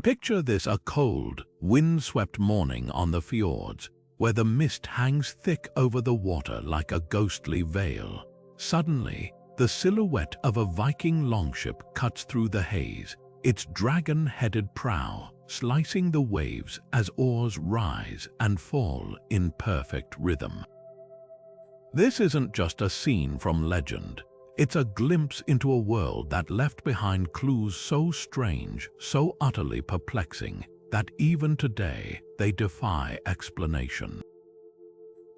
Picture this: a cold, wind-swept morning on the fjords, where the mist hangs thick over the water like a ghostly veil. Suddenly, the silhouette of a Viking longship cuts through the haze, its dragon-headed prow slicing the waves as oars rise and fall in perfect rhythm. This isn't just a scene from legend. It's a glimpse into a world that left behind clues so strange, so utterly perplexing, that even today they defy explanation.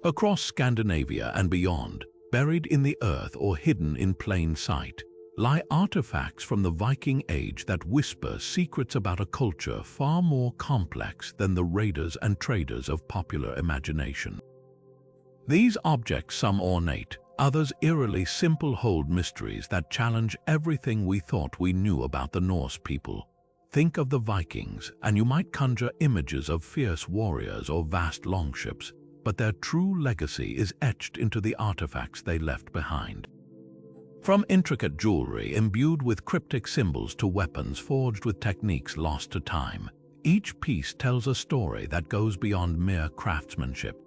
Across Scandinavia and beyond, buried in the earth or hidden in plain sight, lie artifacts from the Viking Age that whisper secrets about a culture far more complex than the raiders and traders of popular imagination. These objects, some ornate, others eerily simple, hold mysteries that challenge everything we thought we knew about the Norse people. Think of the Vikings, and you might conjure images of fierce warriors or vast longships, but their true legacy is etched into the artifacts they left behind. From intricate jewelry imbued with cryptic symbols to weapons forged with techniques lost to time, each piece tells a story that goes beyond mere craftsmanship.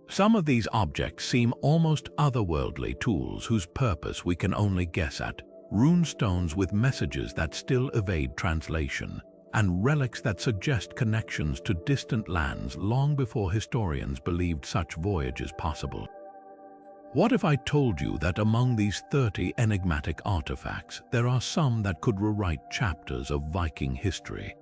Some of these objects seem almost otherworldly, tools whose purpose we can only guess at, runestones with messages that still evade translation, and relics that suggest connections to distant lands long before historians believed such voyages possible. What if I told you that among these 30 enigmatic artifacts, there are some that could rewrite chapters of Viking history?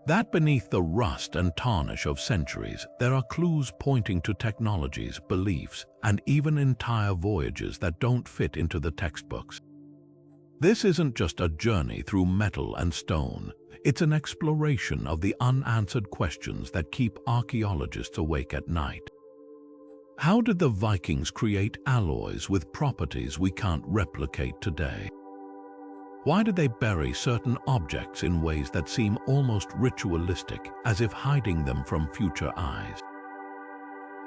That beneath the rust and tarnish of centuries, there are clues pointing to technologies, beliefs, and even entire voyages that don't fit into the textbooks. This isn't just a journey through metal and stone, it's an exploration of the unanswered questions that keep archaeologists awake at night. How did the Vikings create alloys with properties we can't replicate today? Why did they bury certain objects in ways that seem almost ritualistic, as if hiding them from future eyes?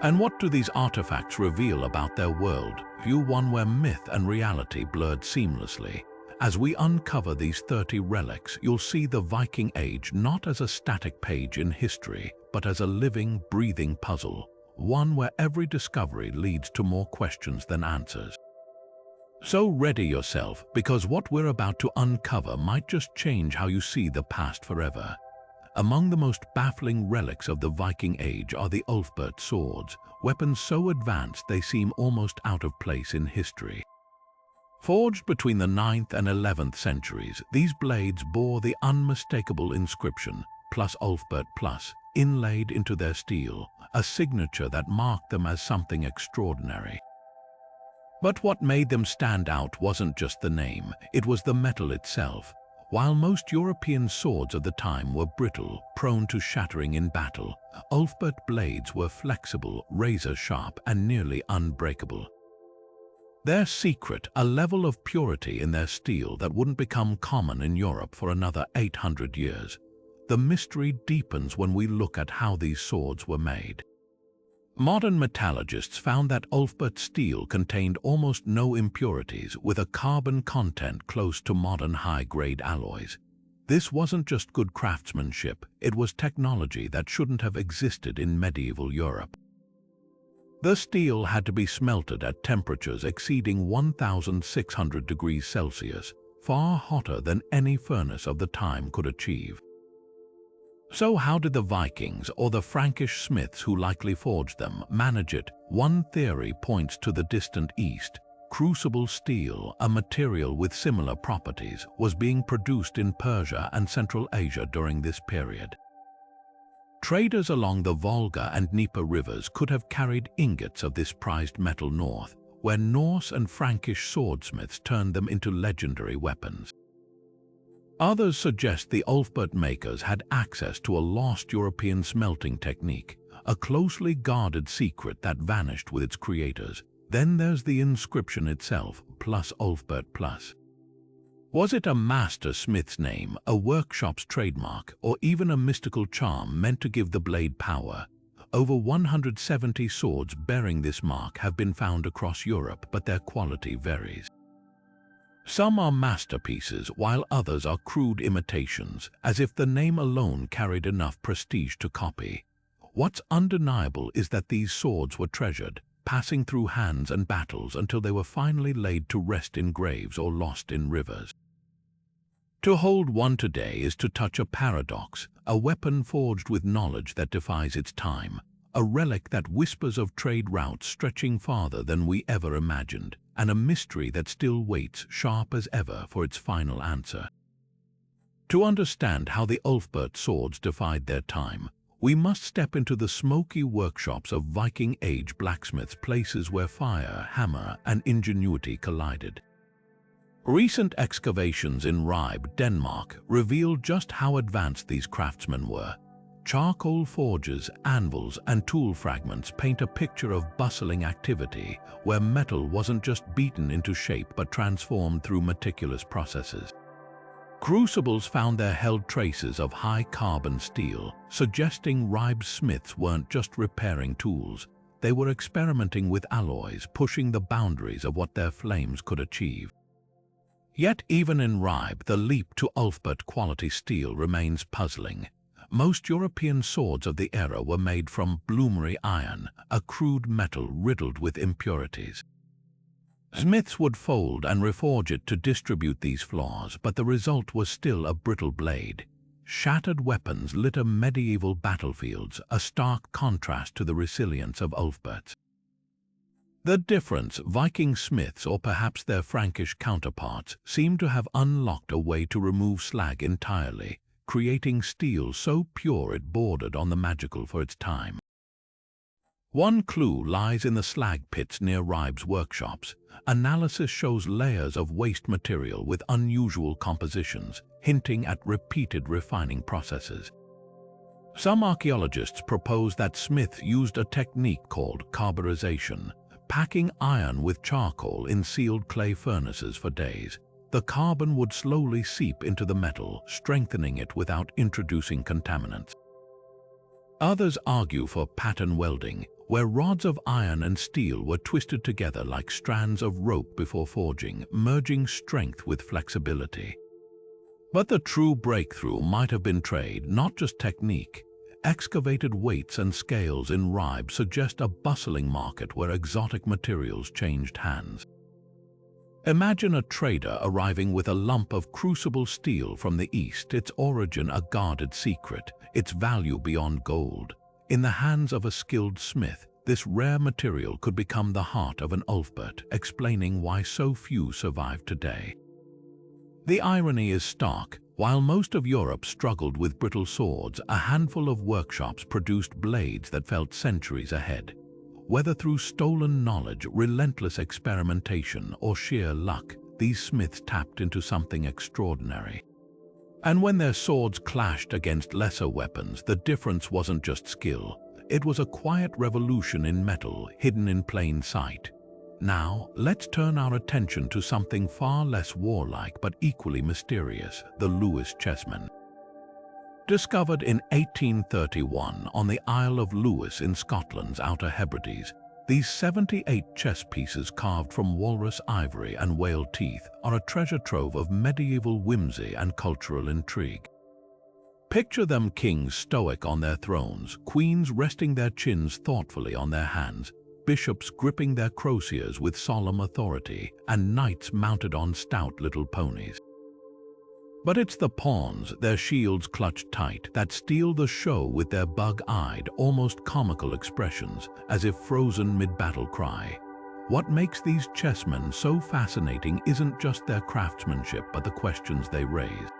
And what do these artifacts reveal about their world, one where myth and reality blurred seamlessly? As we uncover these 30 relics, you'll see the Viking Age not as a static page in history, but as a living, breathing puzzle, one where every discovery leads to more questions than answers. So ready yourself, because what we're about to uncover might just change how you see the past forever. Among the most baffling relics of the Viking Age are the Ulfberht swords, weapons so advanced they seem almost out of place in history. Forged between the 9th and 11th centuries, these blades bore the unmistakable inscription, plus Ulfberht plus, inlaid into their steel, a signature that marked them as something extraordinary. But what made them stand out wasn't just the name, it was the metal itself. While most European swords of the time were brittle, prone to shattering in battle, Ulfberht blades were flexible, razor-sharp, and nearly unbreakable. Their secret, a level of purity in their steel that wouldn't become common in Europe for another 800 years. The mystery deepens when we look at how these swords were made. Modern metallurgists found that Ulfberht steel contained almost no impurities, with a carbon content close to modern high-grade alloys. This wasn't just good craftsmanship, it was technology that shouldn't have existed in medieval Europe. The steel had to be smelted at temperatures exceeding 1,600 degrees Celsius, far hotter than any furnace of the time could achieve. So how did the Vikings, or the Frankish smiths who likely forged them, manage it? One theory points to the distant east. Crucible steel, a material with similar properties, was being produced in Persia and Central Asia during this period. Traders along the Volga and Dnieper rivers could have carried ingots of this prized metal north, where Norse and Frankish swordsmiths turned them into legendary weapons. Others suggest the Ulfberht makers had access to a lost European smelting technique, a closely guarded secret that vanished with its creators. Then there's the inscription itself, plus Ulfberht plus. Was it a master smith's name, a workshop's trademark, or even a mystical charm meant to give the blade power? Over 170 swords bearing this mark have been found across Europe, but their quality varies. Some are masterpieces, while others are crude imitations, as if the name alone carried enough prestige to copy. What's undeniable is that these swords were treasured, passing through hands and battles until they were finally laid to rest in graves or lost in rivers. To hold one today is to touch a paradox, a weapon forged with knowledge that defies its time, a relic that whispers of trade routes stretching farther than we ever imagined, and a mystery that still waits, sharp as ever, for its final answer. To understand how the Ulfberht swords defied their time, we must step into the smoky workshops of Viking Age blacksmiths, places where fire, hammer, and ingenuity collided. Recent excavations in Ribe, Denmark, reveal just how advanced these craftsmen were. Charcoal forges, anvils, and tool fragments paint a picture of bustling activity where metal wasn't just beaten into shape but transformed through meticulous processes. Crucibles found there held traces of high-carbon steel, suggesting Ribe's smiths weren't just repairing tools. They were experimenting with alloys, pushing the boundaries of what their flames could achieve. Yet even in Ribe, the leap to Ulfberht quality steel remains puzzling. Most European swords of the era were made from bloomery iron, a crude metal riddled with impurities. Smiths would fold and reforge it to distribute these flaws, but the result was still a brittle blade. Shattered weapons litter medieval battlefields, a stark contrast to the resilience of Ulfberht's. The difference: Viking smiths, or perhaps their Frankish counterparts, seem to have unlocked a way to remove slag entirely, creating steel so pure it bordered on the magical for its time. One clue lies in the slag pits near Ribe's workshops. Analysis shows layers of waste material with unusual compositions, hinting at repeated refining processes. Some archaeologists propose that smiths used a technique called carburization, packing iron with charcoal in sealed clay furnaces for days. The carbon would slowly seep into the metal, strengthening it without introducing contaminants. Others argue for pattern welding, where rods of iron and steel were twisted together like strands of rope before forging, merging strength with flexibility. But the true breakthrough might have been trade, not just technique. Excavated weights and scales in Ribe suggest a bustling market where exotic materials changed hands. Imagine a trader arriving with a lump of crucible steel from the east, its origin a guarded secret, its value beyond gold. In the hands of a skilled smith, this rare material could become the heart of an Ulfberht, explaining why so few survive today. The irony is stark. While most of Europe struggled with brittle swords, a handful of workshops produced blades that felt centuries ahead. Whether through stolen knowledge, relentless experimentation, or sheer luck, these smiths tapped into something extraordinary. And when their swords clashed against lesser weapons, the difference wasn't just skill. It was a quiet revolution in metal, hidden in plain sight. Now, let's turn our attention to something far less warlike but equally mysterious: the Lewis Chessmen. Discovered in 1831 on the Isle of Lewis in Scotland's Outer Hebrides, these 78 chess pieces carved from walrus ivory and whale teeth are a treasure trove of medieval whimsy and cultural intrigue. Picture them: kings stoic on their thrones, queens resting their chins thoughtfully on their hands, bishops gripping their crosiers with solemn authority, and knights mounted on stout little ponies. But it's the pawns, their shields clutched tight, that steal the show with their bug-eyed, almost comical expressions, as if frozen mid-battle cry. What makes these chessmen so fascinating isn't just their craftsmanship, but the questions they raise.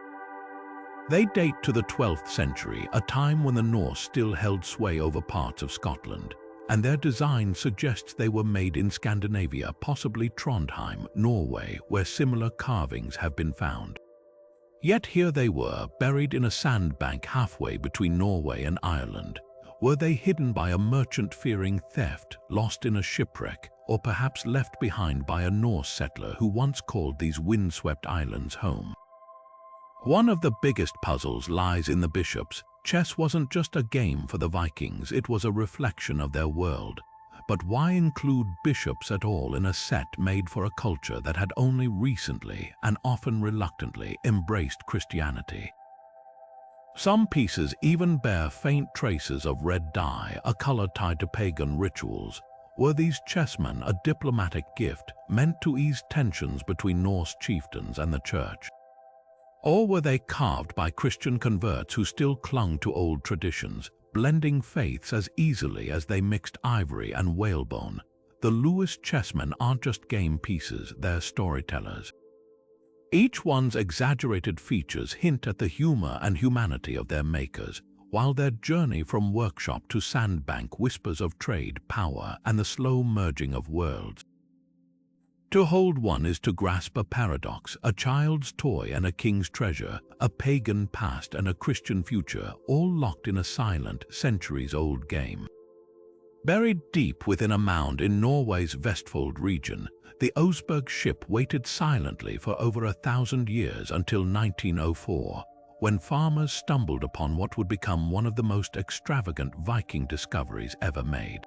They date to the 12th century, a time when the Norse still held sway over parts of Scotland, and their design suggests they were made in Scandinavia, possibly Trondheim, Norway, where similar carvings have been found. Yet here they were, buried in a sandbank halfway between Norway and Ireland. Were they hidden by a merchant fearing theft, lost in a shipwreck, or perhaps left behind by a Norse settler who once called these windswept islands home? One of the biggest puzzles lies in the bishops. Chess wasn't just a game for the Vikings, it was a reflection of their world. but why include bishops at all in a set made for a culture that had only recently, and often reluctantly, embraced Christianity? Some pieces even bear faint traces of red dye, a color tied to pagan rituals. Were these chessmen a diplomatic gift meant to ease tensions between Norse chieftains and the church? Or were they carved by Christian converts who still clung to old traditions, blending faiths as easily as they mixed ivory and whalebone? The Lewis Chessmen aren't just game pieces, they're storytellers. Each one's exaggerated features hint at the humor and humanity of their makers, while their journey from workshop to sandbank whispers of trade, power, and the slow merging of worlds. To hold one is to grasp a paradox, a child's toy and a king's treasure, a pagan past and a Christian future, all locked in a silent, centuries-old game. Buried deep within a mound in Norway's Vestfold region, the Oseberg ship waited silently for over 1,000 years until 1904, when farmers stumbled upon what would become one of the most extravagant Viking discoveries ever made.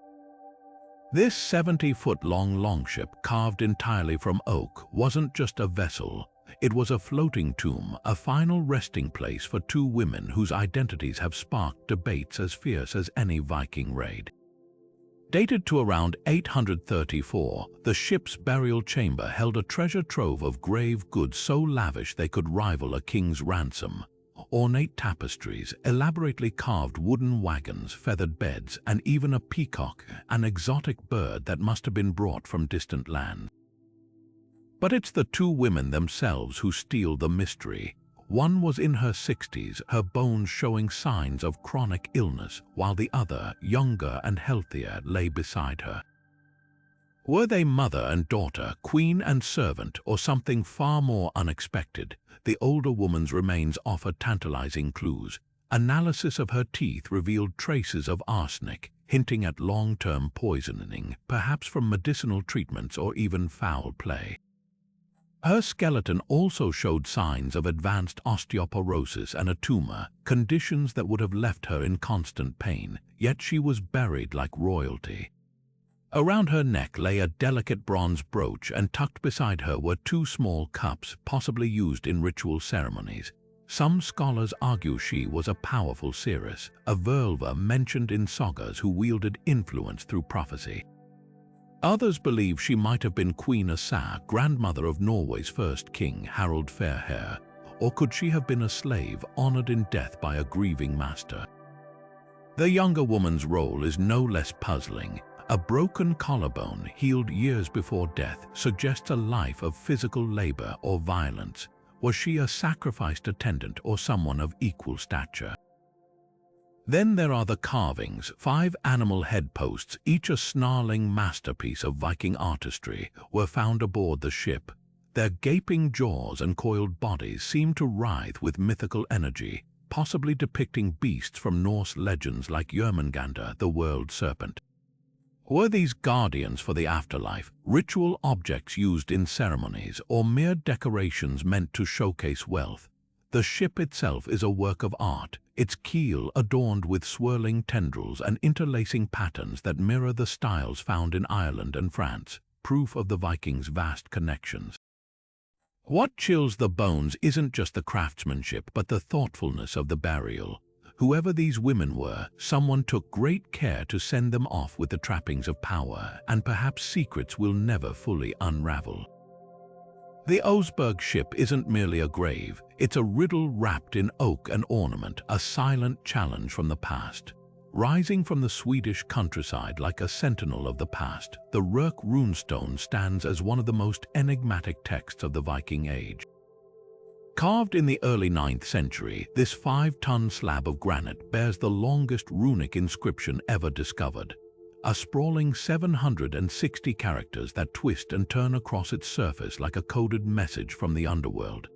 This 70-foot-long longship, carved entirely from oak, wasn't just a vessel. It was a floating tomb, a final resting place for two women whose identities have sparked debates as fierce as any Viking raid. Dated to around 834, the ship's burial chamber held a treasure trove of grave goods so lavish they could rival a king's ransom. Ornate tapestries, elaborately carved wooden wagons, feathered beds, and even a peacock, an exotic bird that must have been brought from distant lands. But it's the two women themselves who steal the mystery. One was in her 60s, her bones showing signs of chronic illness, while the other, younger and healthier, lay beside her. Were they mother and daughter, queen and servant, or something far more unexpected? The older woman's remains offer tantalizing clues. Analysis of her teeth revealed traces of arsenic, hinting at long-term poisoning, perhaps from medicinal treatments or even foul play. Her skeleton also showed signs of advanced osteoporosis and a tumor, conditions that would have left her in constant pain, yet she was buried like royalty. Around her neck lay a delicate bronze brooch, and tucked beside her were two small cups, possibly used in ritual ceremonies. Some scholars argue she was a powerful seeress, a völva mentioned in sagas who wielded influence through prophecy. Others believe she might have been Queen Asa, grandmother of Norway's first king, Harald Fairhair, or could she have been a slave honored in death by a grieving master? The younger woman's role is no less puzzling. A broken collarbone, healed years before death, suggests a life of physical labor or violence. Was she a sacrificed attendant or someone of equal stature? Then there are the carvings, 5 animal head posts, each a snarling masterpiece of Viking artistry, were found aboard the ship. Their gaping jaws and coiled bodies seem to writhe with mythical energy, possibly depicting beasts from Norse legends like Gjermundbu, the world serpent. Were these guardians for the afterlife, ritual objects used in ceremonies, or mere decorations meant to showcase wealth? The ship itself is a work of art, its keel adorned with swirling tendrils and interlacing patterns that mirror the styles found in Ireland and France, proof of the Vikings' vast connections. What chills the bones isn't just the craftsmanship, but the thoughtfulness of the burial. Whoever these women were, someone took great care to send them off with the trappings of power, and perhaps secrets we'll never fully unravel. The Oseberg ship isn't merely a grave, it's a riddle wrapped in oak and ornament, a silent challenge from the past. Rising from the Swedish countryside like a sentinel of the past, the Rök Runestone stands as one of the most enigmatic texts of the Viking Age. Carved in the early 9th century, this 5-ton slab of granite bears the longest runic inscription ever discovered, a sprawling 760 characters that twist and turn across its surface like a coded message from the underworld.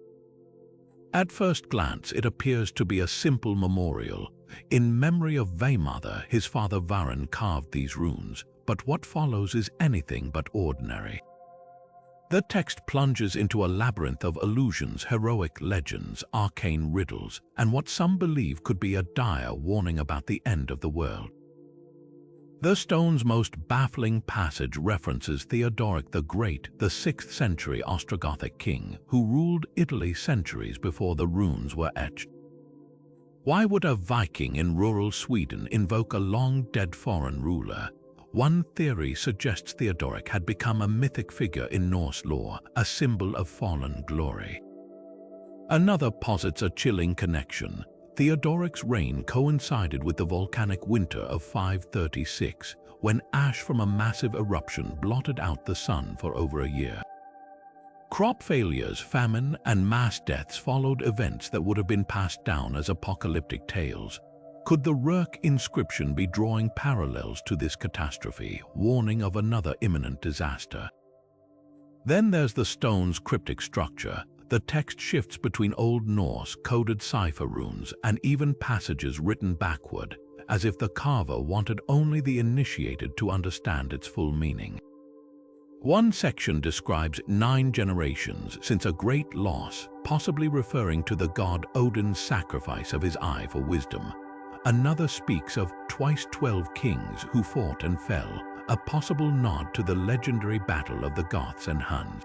At first glance, it appears to be a simple memorial. In memory of Veimadr, his father Varan carved these runes, but what follows is anything but ordinary. The text plunges into a labyrinth of allusions, heroic legends, arcane riddles, and what some believe could be a dire warning about the end of the world. The stone's most baffling passage references Theodoric the Great, the 6th century Ostrogothic king who ruled Italy centuries before the runes were etched. Why would a Viking in rural Sweden invoke a long-dead foreign ruler? One theory suggests Theodoric had become a mythic figure in Norse lore, a symbol of fallen glory. Another posits a chilling connection. Theodoric's reign coincided with the volcanic winter of 536, when ash from a massive eruption blotted out the sun for over a year. Crop failures, famine, and mass deaths followed events that would have been passed down as apocalyptic tales. Could the Rök inscription be drawing parallels to this catastrophe, warning of another imminent disaster? Then there's the stone's cryptic structure. The text shifts between Old Norse coded cipher runes and even passages written backward, as if the carver wanted only the initiated to understand its full meaning. One section describes 9 generations since a great loss, possibly referring to the god Odin's sacrifice of his eye for wisdom. Another speaks of twice 12 kings who fought and fell, a possible nod to the legendary battle of the Goths and Huns.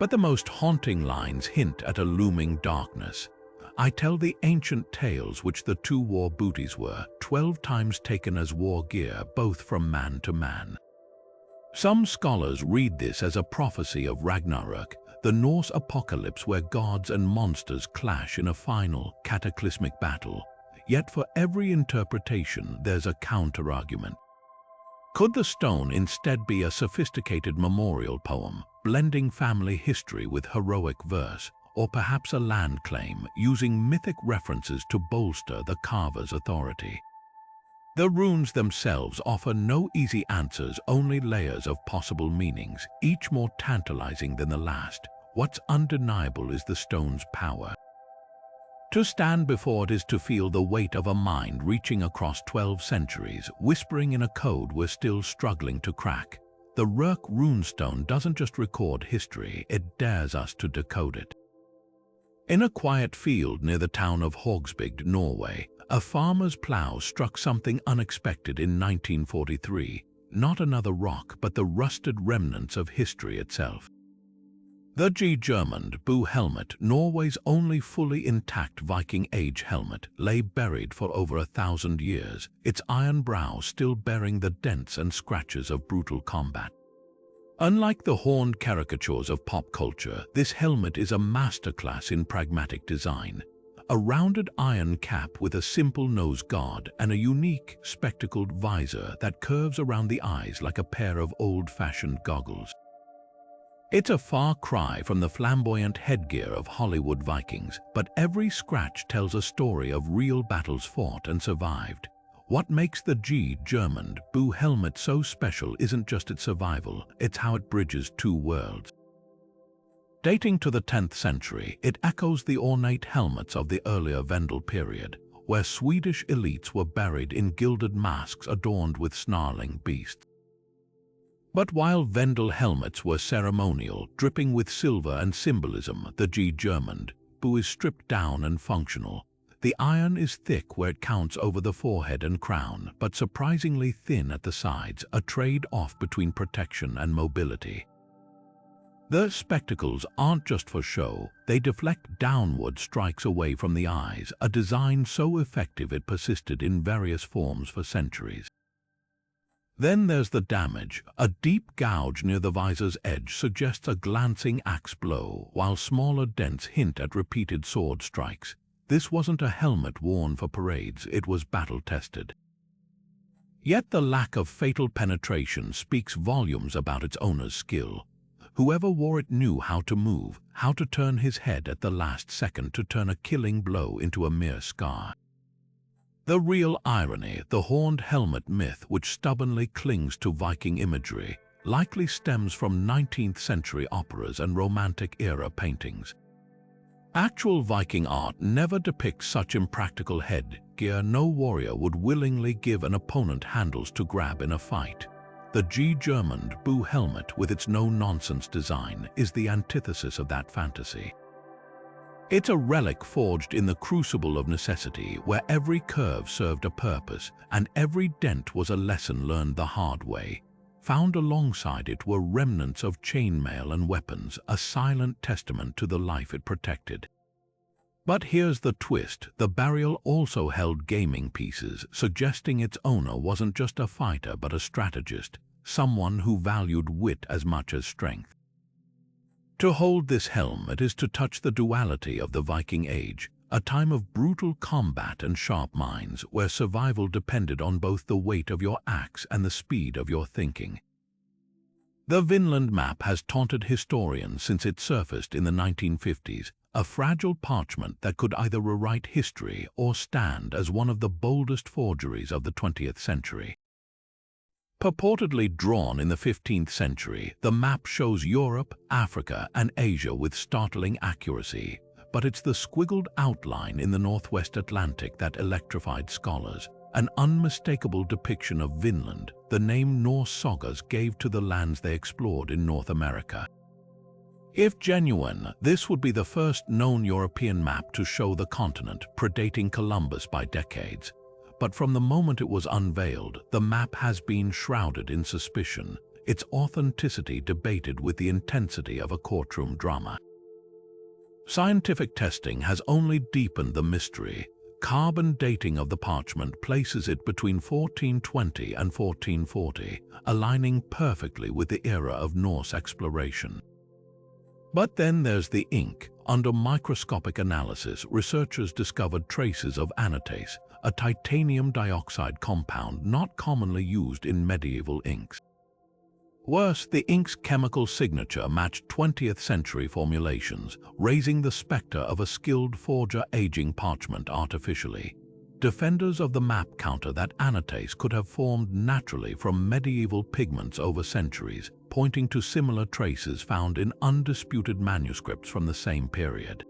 But the most haunting lines hint at a looming darkness. I tell the ancient tales which the 2 war booties were, 12 times taken as war gear, both from man to man. Some scholars read this as a prophecy of Ragnarök, the Norse apocalypse where gods and monsters clash in a final, cataclysmic battle. Yet for every interpretation, there's a counter-argument. Could the stone instead be a sophisticated memorial poem, blending family history with heroic verse, or perhaps a land claim using mythic references to bolster the carver's authority? The runes themselves offer no easy answers, only layers of possible meanings, each more tantalizing than the last. What's undeniable is the stone's power. To stand before it is to feel the weight of a mind reaching across 12 centuries, whispering in a code we're still struggling to crack. The Rök Runestone doesn't just record history, it dares us to decode it. In a quiet field near the town of Oseberg, Norway, a farmer's plow struck something unexpected in 1943, not another rock but the rusted remnants of history itself. The Gjermundbu helmet, Norway's only fully intact Viking Age helmet, lay buried for over 1,000 years, its iron brow still bearing the dents and scratches of brutal combat. Unlike the horned caricatures of pop culture, this helmet is a masterclass in pragmatic design. A rounded iron cap with a simple nose guard and a unique, spectacled visor that curves around the eyes like a pair of old-fashioned goggles. It's a far cry from the flamboyant headgear of Hollywood Vikings, but every scratch tells a story of real battles fought and survived. What makes the Gjermundbu helmet so special isn't just its survival, it's how it bridges 2 worlds. Dating to the 10th century, it echoes the ornate helmets of the earlier Vendel period, where Swedish elites were buried in gilded masks adorned with snarling beasts. But while Vendel helmets were ceremonial, dripping with silver and symbolism, the Gjermundbu is stripped down and functional. The iron is thick where it counts over the forehead and crown, but surprisingly thin at the sides, a trade-off between protection and mobility. The spectacles aren't just for show, they deflect downward strikes away from the eyes, a design so effective it persisted in various forms for centuries. Then there's the damage. A deep gouge near the visor's edge suggests a glancing axe blow, while smaller dents hint at repeated sword strikes. This wasn't a helmet worn for parades, it was battle-tested. Yet the lack of fatal penetration speaks volumes about its owner's skill. Whoever wore it knew how to move, how to turn his head at the last second to turn a killing blow into a mere scar. The real irony, the horned helmet myth which stubbornly clings to Viking imagery, likely stems from 19th century operas and Romantic-era paintings. Actual Viking art never depicts such impractical headgear. No warrior would willingly give an opponent handles to grab in a fight. The Gjermundbu helmet, with its no-nonsense design, is the antithesis of that fantasy. It's a relic forged in the crucible of necessity, where every curve served a purpose and every dent was a lesson learned the hard way. Found alongside it were remnants of chainmail and weapons, a silent testament to the life it protected. But here's the twist: the burial also held gaming pieces, suggesting its owner wasn't just a fighter but a strategist, someone who valued wit as much as strength. To hold this helmet is to touch the duality of the Viking Age, a time of brutal combat and sharp minds, where survival depended on both the weight of your axe and the speed of your thinking. The Vinland map has taunted historians since it surfaced in the 1950s, a fragile parchment that could either rewrite history or stand as one of the boldest forgeries of the 20th century. Purportedly drawn in the 15th century, the map shows Europe, Africa, and Asia with startling accuracy, but it's the squiggled outline in the Northwest Atlantic that electrified scholars, an unmistakable depiction of Vinland, the name Norse sagas gave to the lands they explored in North America. If genuine, this would be the first known European map to show the continent, predating Columbus by decades. But from the moment it was unveiled, the map has been shrouded in suspicion, its authenticity debated with the intensity of a courtroom drama. Scientific testing has only deepened the mystery. Carbon dating of the parchment places it between 1420 and 1440, aligning perfectly with the era of Norse exploration. But then there's the ink. Under microscopic analysis, researchers discovered traces of anatase, a titanium dioxide compound not commonly used in medieval inks. Worse, the ink's chemical signature matched 20th century formulations, raising the specter of a skilled forger aging parchment artificially. Defenders of the map counter that anatase could have formed naturally from medieval pigments over centuries, pointing to similar traces found in undisputed manuscripts from the same period.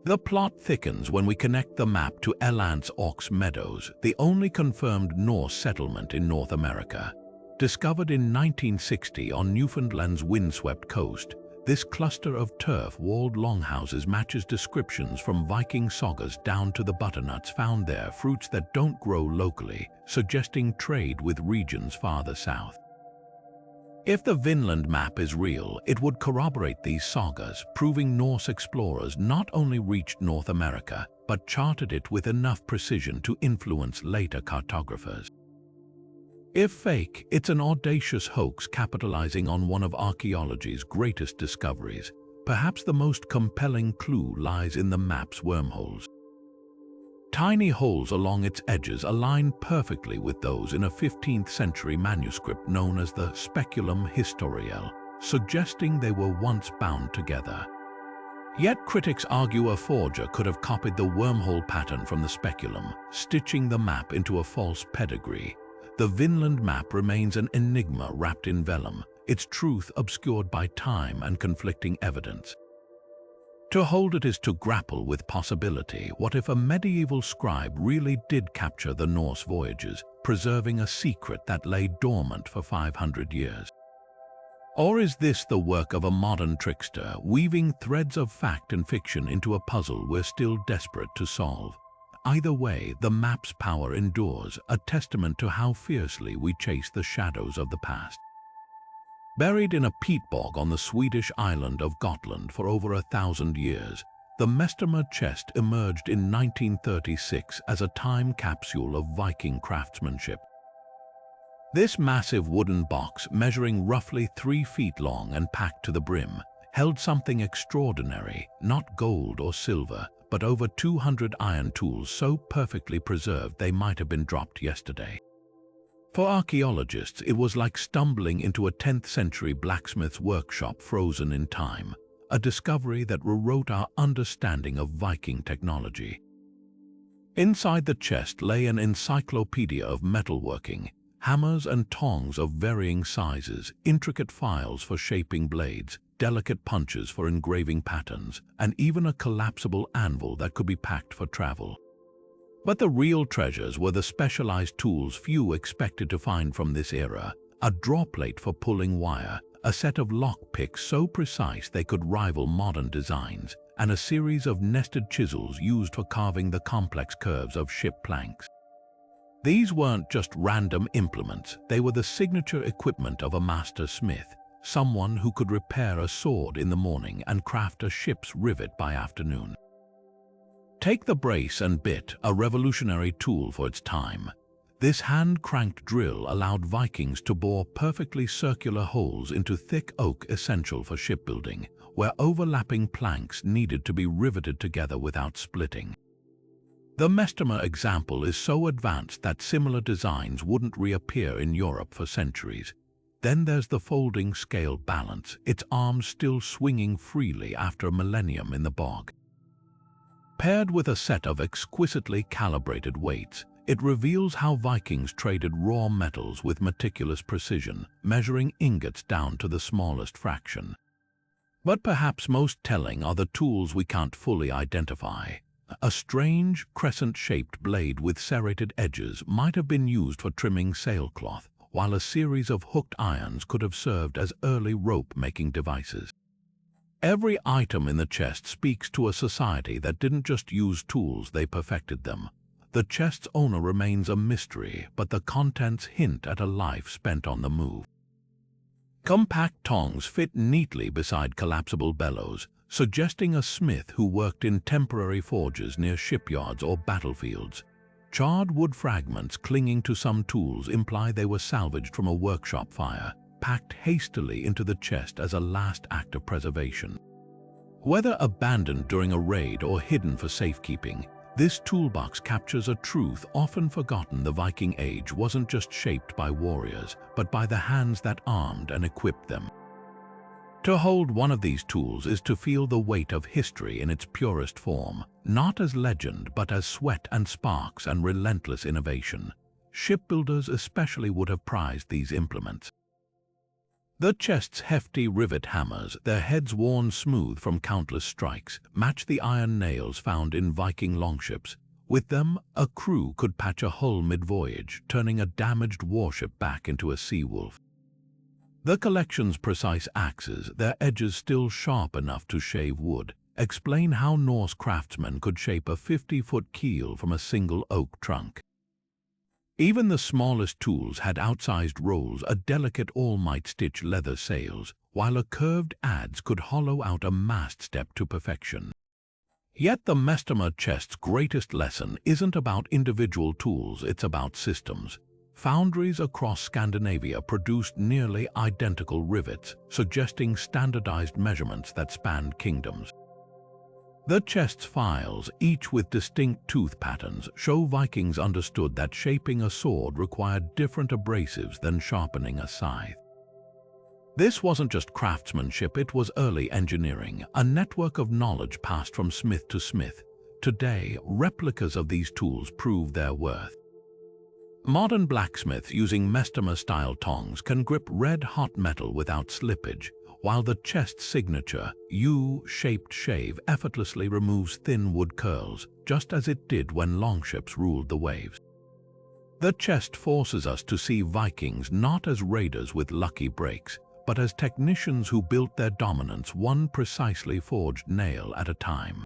The plot thickens when we connect the map to Elant's Ox Meadows, the only confirmed Norse settlement in North America. Discovered in 1960 on Newfoundland's windswept coast, this cluster of turf-walled longhouses matches descriptions from Viking sagas down to the butternuts found there, fruits that don't grow locally, suggesting trade with regions farther south. If the Vinland map is real, it would corroborate these sagas, proving Norse explorers not only reached North America, but charted it with enough precision to influence later cartographers. If fake, it's an audacious hoax capitalizing on one of archaeology's greatest discoveries. Perhaps the most compelling clue lies in the map's wormholes. Tiny holes along its edges align perfectly with those in a 15th century manuscript known as the Speculum Historiale, suggesting they were once bound together. Yet critics argue a forger could have copied the wormhole pattern from the speculum, stitching the map into a false pedigree. The Vinland map remains an enigma wrapped in vellum, its truth obscured by time and conflicting evidence. To hold it is to grapple with possibility. What if a medieval scribe really did capture the Norse voyages, preserving a secret that lay dormant for 500 years? Or is this the work of a modern trickster, weaving threads of fact and fiction into a puzzle we're still desperate to solve? Either way, the map's power endures, a testament to how fiercely we chase the shadows of the past. Buried in a peat bog on the Swedish island of Gotland for over 1,000 years, the Mestamere chest emerged in 1936 as a time capsule of Viking craftsmanship. This massive wooden box, measuring roughly 3 feet long and packed to the brim, held something extraordinary, not gold or silver, but over 200 iron tools so perfectly preserved they might have been dropped yesterday. For archaeologists, it was like stumbling into a 10th century blacksmith's workshop frozen in time, a discovery that rewrote our understanding of Viking technology. Inside the chest lay an encyclopedia of metalworking, hammers and tongs of varying sizes, intricate files for shaping blades, delicate punches for engraving patterns, and even a collapsible anvil that could be packed for travel. But the real treasures were the specialized tools few expected to find from this era: a draw plate for pulling wire, a set of lock picks so precise they could rival modern designs, and a series of nested chisels used for carving the complex curves of ship planks. These weren't just random implements, they were the signature equipment of a master smith, someone who could repair a sword in the morning and craft a ship's rivet by afternoon. Take the brace and bit, a revolutionary tool for its time. This hand-cranked drill allowed Vikings to bore perfectly circular holes into thick oak essential for shipbuilding, where overlapping planks needed to be riveted together without splitting. The Mestema example is so advanced that similar designs wouldn't reappear in Europe for centuries. Then there's the folding scale balance, its arms still swinging freely after a millennium in the bog. Paired with a set of exquisitely calibrated weights, it reveals how Vikings traded raw metals with meticulous precision, measuring ingots down to the smallest fraction. But perhaps most telling are the tools we can't fully identify. A strange, crescent-shaped blade with serrated edges might have been used for trimming sailcloth, while a series of hooked irons could have served as early rope-making devices. Every item in the chest speaks to a society that didn't just use tools, they perfected them. The chest's owner remains a mystery, but the contents hint at a life spent on the move. Compact tongs fit neatly beside collapsible bellows, suggesting a smith who worked in temporary forges near shipyards or battlefields. Charred wood fragments clinging to some tools imply they were salvaged from a workshop fire, packed hastily into the chest as a last act of preservation. Whether abandoned during a raid or hidden for safekeeping, this toolbox captures a truth often forgotten. The Viking Age wasn't just shaped by warriors, but by the hands that armed and equipped them. To hold one of these tools is to feel the weight of history in its purest form, not as legend but as sweat and sparks and relentless innovation. Shipbuilders especially would have prized these implements. The chest's hefty rivet hammers, their heads worn smooth from countless strikes, match the iron nails found in Viking longships. With them, a crew could patch a hull mid-voyage, turning a damaged warship back into a sea wolf. The collection's precise axes, their edges still sharp enough to shave wood, explain how Norse craftsmen could shape a 50-foot keel from a single oak trunk. Even the smallest tools had outsized rolls, a delicate all-might-stitch leather sails, while a curved adze could hollow out a mast step to perfection. Yet the Mestema chest's greatest lesson isn't about individual tools, it's about systems. Foundries across Scandinavia produced nearly identical rivets, suggesting standardized measurements that spanned kingdoms. The chest's files, each with distinct tooth patterns, show Vikings understood that shaping a sword required different abrasives than sharpening a scythe. This wasn't just craftsmanship, it was early engineering, a network of knowledge passed from smith to smith. Today, replicas of these tools prove their worth. Modern blacksmiths using Mestema-style tongs can grip red-hot metal without slippage, while the chest's signature, U-shaped shave effortlessly removes thin wood curls, just as it did when longships ruled the waves. The chest forces us to see Vikings not as raiders with lucky breaks, but as technicians who built their dominance one precisely forged nail at a time.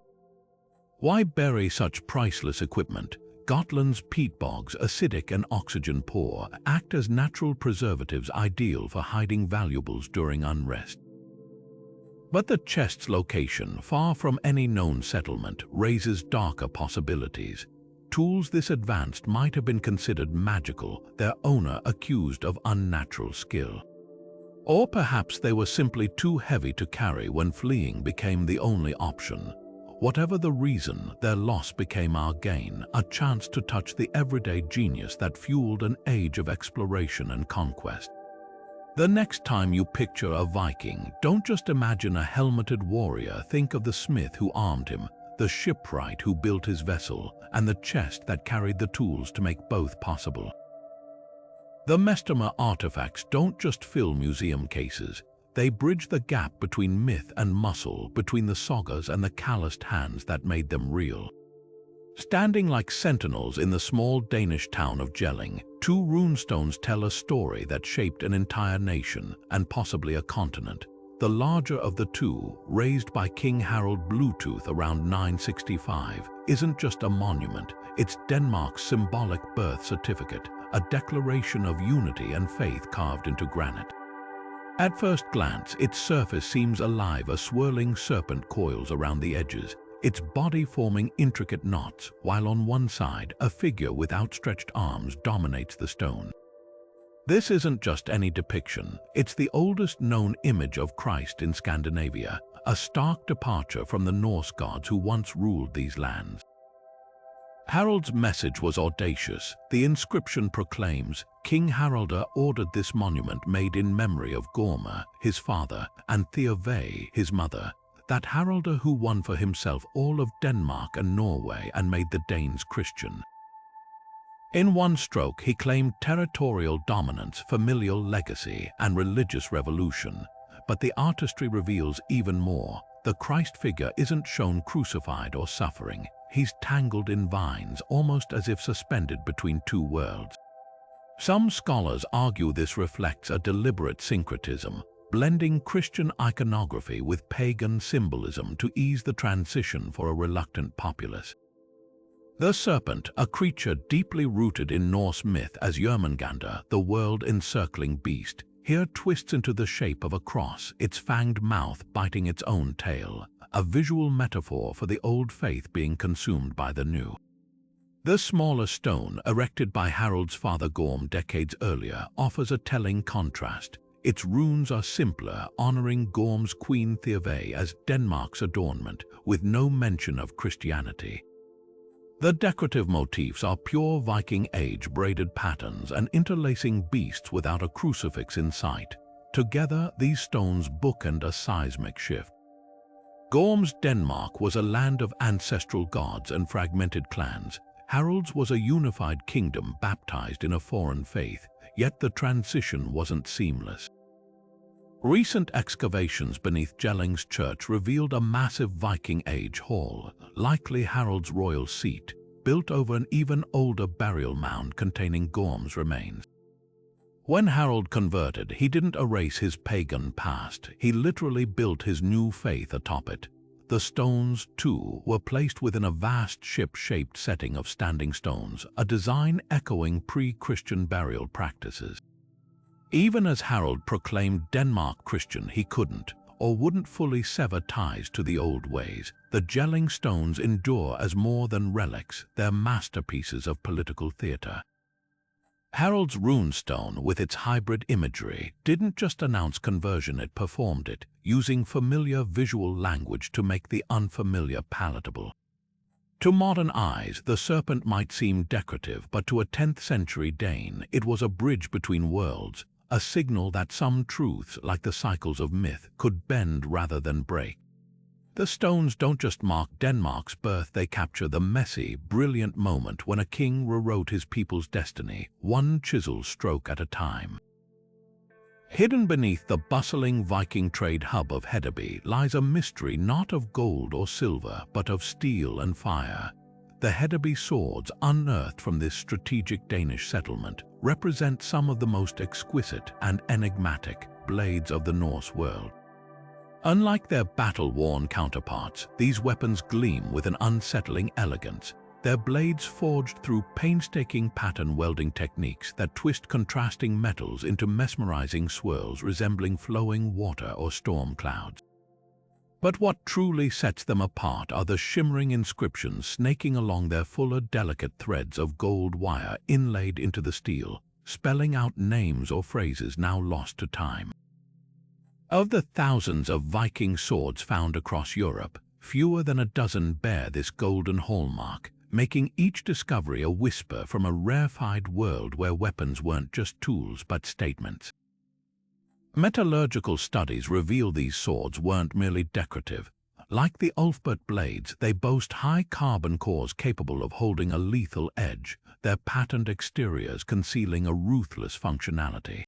Why bury such priceless equipment? Gotland's peat bogs, acidic and oxygen-poor, act as natural preservatives ideal for hiding valuables during unrest. But the chest's location, far from any known settlement, raises darker possibilities. Tools this advanced might have been considered magical, their owner accused of unnatural skill. Or perhaps they were simply too heavy to carry when fleeing became the only option. Whatever the reason, their loss became our gain, a chance to touch the everyday genius that fueled an age of exploration and conquest. The next time you picture a Viking, don't just imagine a helmeted warrior, think of the smith who armed him, the shipwright who built his vessel, and the chest that carried the tools to make both possible. The Mestema artifacts don't just fill museum cases. They bridge the gap between myth and muscle, between the sagas and the calloused hands that made them real. Standing like sentinels in the small Danish town of Jelling, two runestones tell a story that shaped an entire nation and possibly a continent. the larger of the two, raised by King Harald Bluetooth around 965, isn't just a monument, it's Denmark's symbolic birth certificate, a declaration of unity and faith carved into granite. At first glance, its surface seems alive, a swirling serpent coils around the edges, its body forming intricate knots, while on one side, a figure with outstretched arms dominates the stone. This isn't just any depiction, it's the oldest known image of Christ in Scandinavia, a stark departure from the Norse gods who once ruled these lands. Harald's message was audacious. The inscription proclaims, King Haraldr ordered this monument made in memory of Gorma, his father, and Theodve, his mother, that Haraldr who won for himself all of Denmark and Norway and made the Danes Christian. In one stroke, he claimed territorial dominance, familial legacy, and religious revolution. But the artistry reveals even more. The Christ figure isn't shown crucified or suffering. He's tangled in vines, almost as if suspended between two worlds. Some scholars argue this reflects a deliberate syncretism, blending Christian iconography with pagan symbolism to ease the transition for a reluctant populace. The serpent, a creature deeply rooted in Norse myth as Gjermundbu, the world-encircling beast, here twists into the shape of a cross, its fanged mouth biting its own tail, a visual metaphor for the old faith being consumed by the new. The smaller stone, erected by Harald's father Gorm decades earlier, offers a telling contrast. Its runes are simpler, honoring Gorm's queen Theodve as Denmark's adornment, with no mention of Christianity. The decorative motifs are pure Viking Age braided patterns and interlacing beasts without a crucifix in sight. Together, these stones bookend a seismic shift. Gorm's Denmark was a land of ancestral gods and fragmented clans. Harald's was a unified kingdom baptized in a foreign faith, yet the transition wasn't seamless. Recent excavations beneath Jelling's church revealed a massive Viking Age hall, likely Harald's royal seat, built over an even older burial mound containing Gorm's remains. When Harald converted, he didn't erase his pagan past, he literally built his new faith atop it. The stones, too, were placed within a vast ship-shaped setting of standing stones, a design echoing pre-Christian burial practices. Even as Harald proclaimed Denmark Christian, he couldn't, or wouldn't fully sever ties to the old ways. The Jelling stones endure as more than relics, they're masterpieces of political theatre. Harald's runestone, with its hybrid imagery, didn't just announce conversion, it performed it, using familiar visual language to make the unfamiliar palatable. To modern eyes, the serpent might seem decorative, but to a 10th century Dane, it was a bridge between worlds, a signal that some truths, like the cycles of myth, could bend rather than break. The stones don't just mark Denmark's birth, they capture the messy, brilliant moment when a king rewrote his people's destiny, one chisel stroke at a time. Hidden beneath the bustling Viking trade hub of Hedeby lies a mystery not of gold or silver, but of steel and fire. The Hedeby swords, unearthed from this strategic Danish settlement, represent some of the most exquisite and enigmatic blades of the Norse world. Unlike their battle-worn counterparts, these weapons gleam with an unsettling elegance, their blades forged through painstaking pattern welding techniques that twist contrasting metals into mesmerizing swirls resembling flowing water or storm clouds. But what truly sets them apart are the shimmering inscriptions snaking along their fuller, delicate threads of gold wire inlaid into the steel, spelling out names or phrases now lost to time. Of the thousands of Viking swords found across Europe, fewer than a dozen bear this golden hallmark, making each discovery a whisper from a rarefied world where weapons weren't just tools but statements. Metallurgical studies reveal these swords weren't merely decorative. Like the Ulfberht blades, they boast high carbon cores capable of holding a lethal edge, their patterned exteriors concealing a ruthless functionality.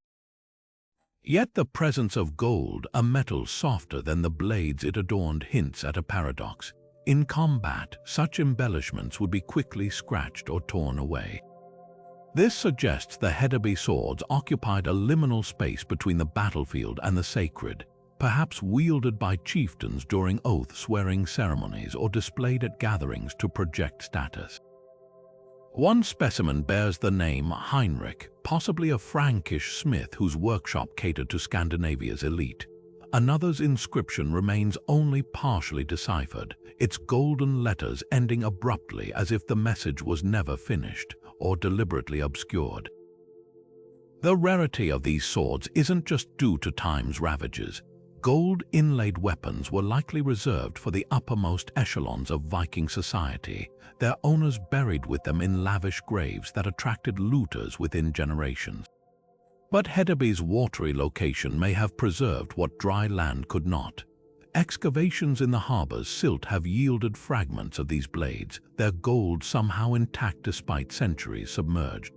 Yet the presence of gold, a metal softer than the blades it adorned, hints at a paradox. In combat, such embellishments would be quickly scratched or torn away. This suggests the Hedeby swords occupied a liminal space between the battlefield and the sacred, perhaps wielded by chieftains during oath-swearing ceremonies or displayed at gatherings to project status. One specimen bears the name Heinrich, possibly a Frankish smith whose workshop catered to Scandinavia's elite. Another's inscription remains only partially deciphered, its golden letters ending abruptly as if the message was never finished or deliberately obscured. The rarity of these swords isn't just due to time's ravages. Gold-inlaid weapons were likely reserved for the uppermost echelons of Viking society, their owners buried with them in lavish graves that attracted looters within generations. But Hedeby's watery location may have preserved what dry land could not. Excavations in the harbor's silt have yielded fragments of these blades, their gold somehow intact despite centuries submerged.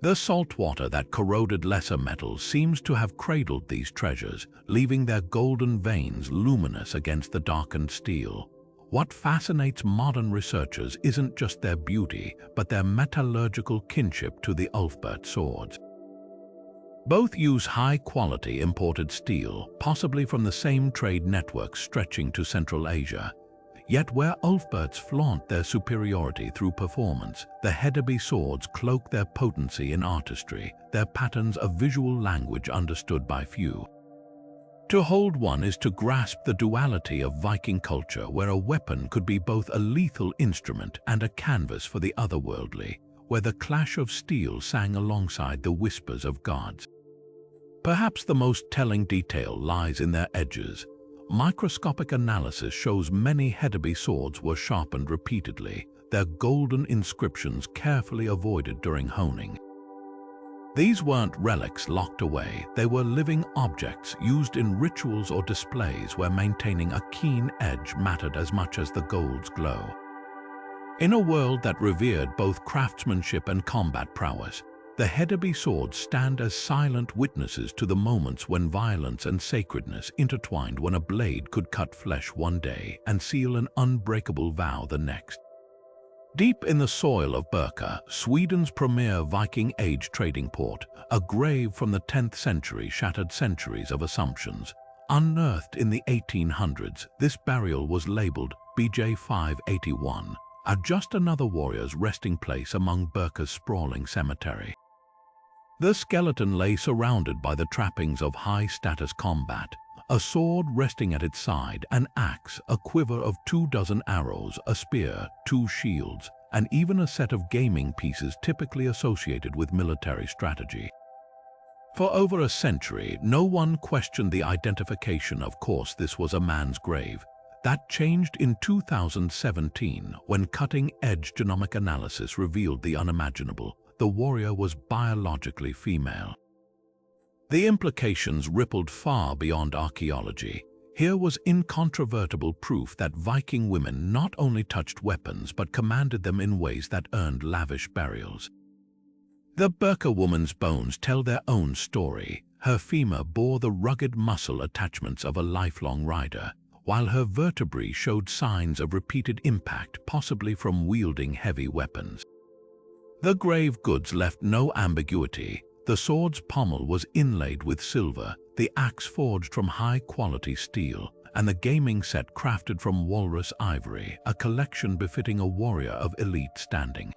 The salt water that corroded lesser metals seems to have cradled these treasures, leaving their golden veins luminous against the darkened steel. What fascinates modern researchers isn't just their beauty, but their metallurgical kinship to the Ulfberht swords. Both use high-quality imported steel, possibly from the same trade networks stretching to Central Asia. Yet where Ulfberhts flaunt their superiority through performance, the Hedeby swords cloak their potency in artistry, their patterns a visual language understood by few. To hold one is to grasp the duality of Viking culture, where a weapon could be both a lethal instrument and a canvas for the otherworldly, where the clash of steel sang alongside the whispers of gods. Perhaps the most telling detail lies in their edges. Microscopic analysis shows many Hedeby swords were sharpened repeatedly, their golden inscriptions carefully avoided during honing. These weren't relics locked away, they were living objects used in rituals or displays where maintaining a keen edge mattered as much as the gold's glow. In a world that revered both craftsmanship and combat prowess, the Hedeby swords stand as silent witnesses to the moments when violence and sacredness intertwined, when a blade could cut flesh one day and seal an unbreakable vow the next. Deep in the soil of Birka, Sweden's premier Viking Age trading port, a grave from the 10th century shattered centuries of assumptions. Unearthed in the 1800s, this burial was labeled BJ 581, just another warrior's resting place among Birka's sprawling cemetery. The skeleton lay surrounded by the trappings of high-status combat, a sword resting at its side, an axe, a quiver of 24 arrows, a spear, 2 shields, and even a set of gaming pieces typically associated with military strategy. For over a century, no one questioned the identification. Of course, this was a man's grave. That changed in 2017 when cutting-edge genomic analysis revealed the unimaginable. The warrior was biologically female. The implications rippled far beyond archaeology. Here was incontrovertible proof that Viking women not only touched weapons but commanded them in ways that earned lavish burials. The Birka woman's bones tell their own story. Her femur bore the rugged muscle attachments of a lifelong rider, while her vertebrae showed signs of repeated impact, possibly from wielding heavy weapons. The grave goods left no ambiguity. The sword's pommel was inlaid with silver, the axe forged from high-quality steel, and the gaming set crafted from walrus ivory, a collection befitting a warrior of elite standing.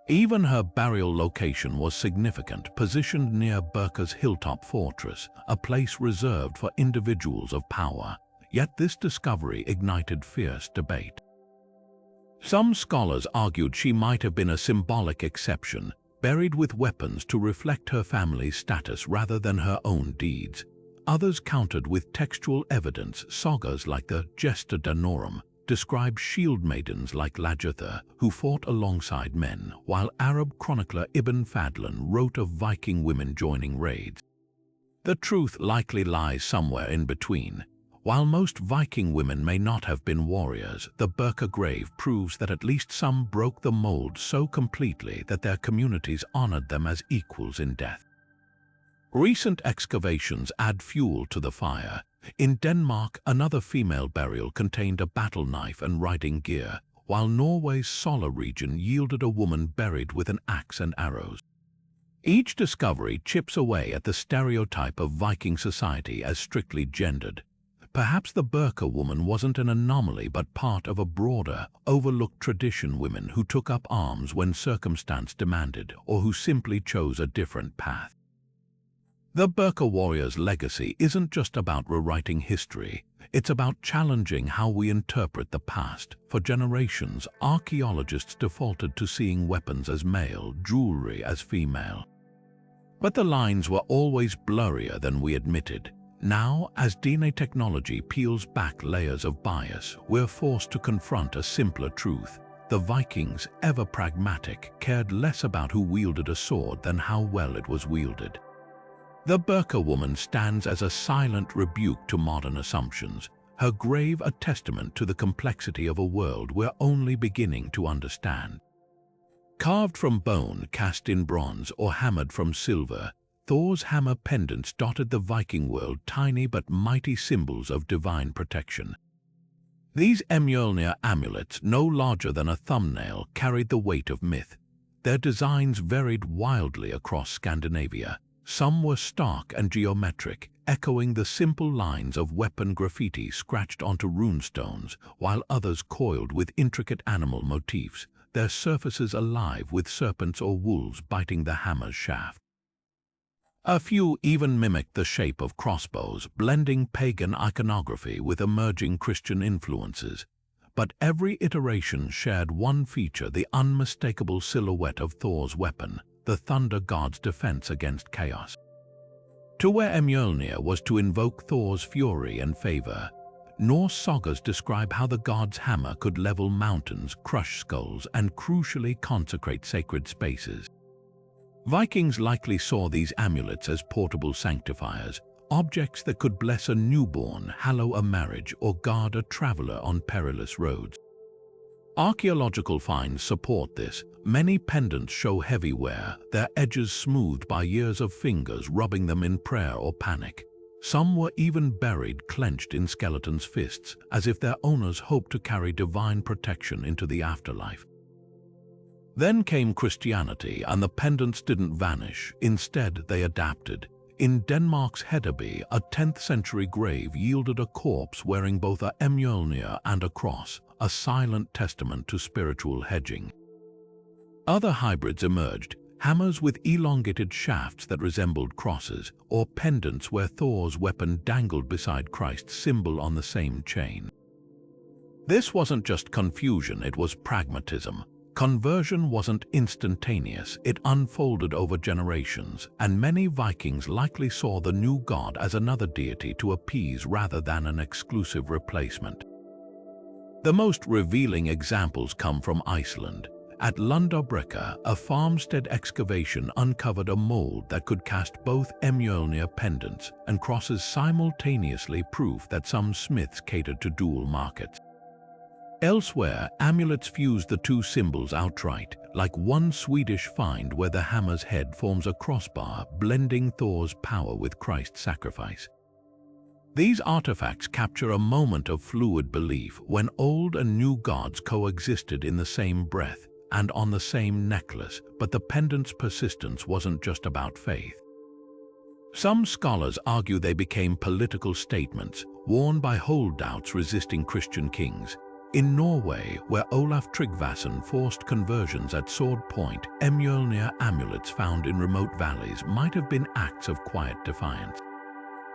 Even her burial location was significant, positioned near Birka's hilltop fortress, a place reserved for individuals of power. Yet this discovery ignited fierce debate. Some scholars argued she might have been a symbolic exception, buried with weapons to reflect her family's status rather than her own deeds. Others countered with textual evidence. Sagas like the Gesta Danorum describe shield maidens like Lagertha who fought alongside men, while Arab chronicler Ibn Fadlan wrote of Viking women joining raids. The truth likely lies somewhere in between. While most Viking women may not have been warriors, the Birka grave proves that at least some broke the mold so completely that their communities honored them as equals in death. Recent excavations add fuel to the fire. In Denmark, another female burial contained a battle knife and riding gear, while Norway's Sola region yielded a woman buried with an axe and arrows. Each discovery chips away at the stereotype of Viking society as strictly gendered. Perhaps the burqa woman wasn't an anomaly but part of a broader, overlooked tradition, women who took up arms when circumstance demanded or who simply chose a different path. The burqa warrior's legacy isn't just about rewriting history, it's about challenging how we interpret the past. For generations, archaeologists defaulted to seeing weapons as male, jewelry as female. But the lines were always blurrier than we admitted. Now, as DNA technology peels back layers of bias, we're forced to confront a simpler truth. The Vikings, ever pragmatic, cared less about who wielded a sword than how well it was wielded. The burqa woman stands as a silent rebuke to modern assumptions, her grave a testament to the complexity of a world we're only beginning to understand. Carved from bone, cast in bronze, or hammered from silver, Thor's hammer pendants dotted the Viking world, tiny but mighty symbols of divine protection. These Mjolnir amulets, no larger than a thumbnail, carried the weight of myth. Their designs varied wildly across Scandinavia. Some were stark and geometric, echoing the simple lines of weapon graffiti scratched onto runestones, while others coiled with intricate animal motifs, their surfaces alive with serpents or wolves biting the hammer's shaft. A few even mimicked the shape of crossbows, blending pagan iconography with emerging Christian influences. But every iteration shared one feature: the unmistakable silhouette of Thor's weapon, the thunder god's defense against chaos. To wear Mjolnir was to invoke Thor's fury and favor. Norse sagas describe how the god's hammer could level mountains, crush skulls, and crucially consecrate sacred spaces. Vikings likely saw these amulets as portable sanctifiers, objects that could bless a newborn, hallow a marriage, or guard a traveler on perilous roads. Archaeological finds support this. Many pendants show heavy wear, their edges smoothed by years of fingers rubbing them in prayer or panic. Some were even buried, clenched in skeletons' fists, as if their owners hoped to carry divine protection into the afterlife. Then came Christianity, and the pendants didn't vanish. Instead, they adapted. In Denmark's Hedeby, a 10th-century grave yielded a corpse wearing both a Mjolnir and a cross, a silent testament to spiritual hedging. Other hybrids emerged, hammers with elongated shafts that resembled crosses, or pendants where Thor's weapon dangled beside Christ's symbol on the same chain. This wasn't just confusion, it was pragmatism. Conversion wasn't instantaneous, it unfolded over generations, and many Vikings likely saw the new god as another deity to appease rather than an exclusive replacement. The most revealing examples come from Iceland. At Lundarbrekka, a farmstead excavation uncovered a mold that could cast both Mjolnir pendants and crosses simultaneously, proof that some smiths catered to dual markets. Elsewhere, amulets fused the two symbols outright, like one Swedish find where the hammer's head forms a crossbar, blending Thor's power with Christ's sacrifice. These artifacts capture a moment of fluid belief when old and new gods coexisted in the same breath and on the same necklace, but the pendant's persistence wasn't just about faith. Some scholars argue they became political statements, worn by holdouts resisting Christian kings. In Norway, where Olaf Tryggvason forced conversions at sword point, Mjolnir amulets found in remote valleys might have been acts of quiet defiance.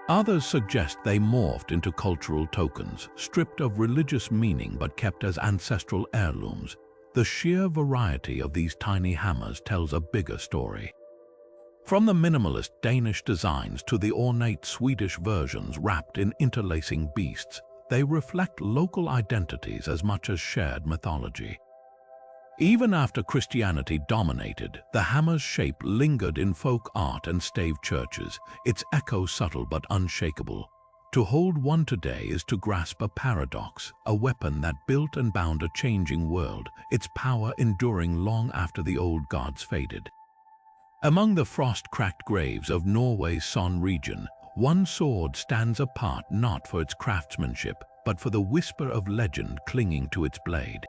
Others suggest they morphed into cultural tokens, stripped of religious meaning but kept as ancestral heirlooms. The sheer variety of these tiny hammers tells a bigger story. From the minimalist Danish designs to the ornate Swedish versions wrapped in interlacing beasts, they reflect local identities as much as shared mythology. Even after Christianity dominated, the hammer's shape lingered in folk art and stave churches, its echo subtle but unshakable. To hold one today is to grasp a paradox, a weapon that built and bound a changing world, its power enduring long after the old gods faded. Among the frost-cracked graves of Norway's Son region, one sword stands apart not for its craftsmanship, but for the whisper of legend clinging to its blade.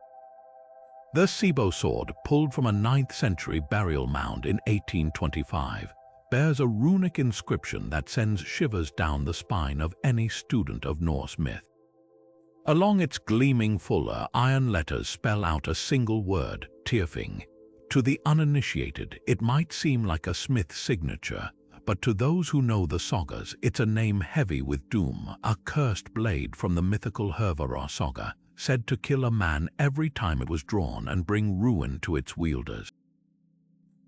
The Sibo sword, pulled from a 9th century burial mound in 1825, bears a runic inscription that sends shivers down the spine of any student of Norse myth. Along its gleaming fuller, iron letters spell out a single word, Tyrfing. To the uninitiated, it might seem like a smith's signature, but to those who know the sagas, it's a name heavy with doom, a cursed blade from the mythical Hervarar saga, said to kill a man every time it was drawn and bring ruin to its wielders.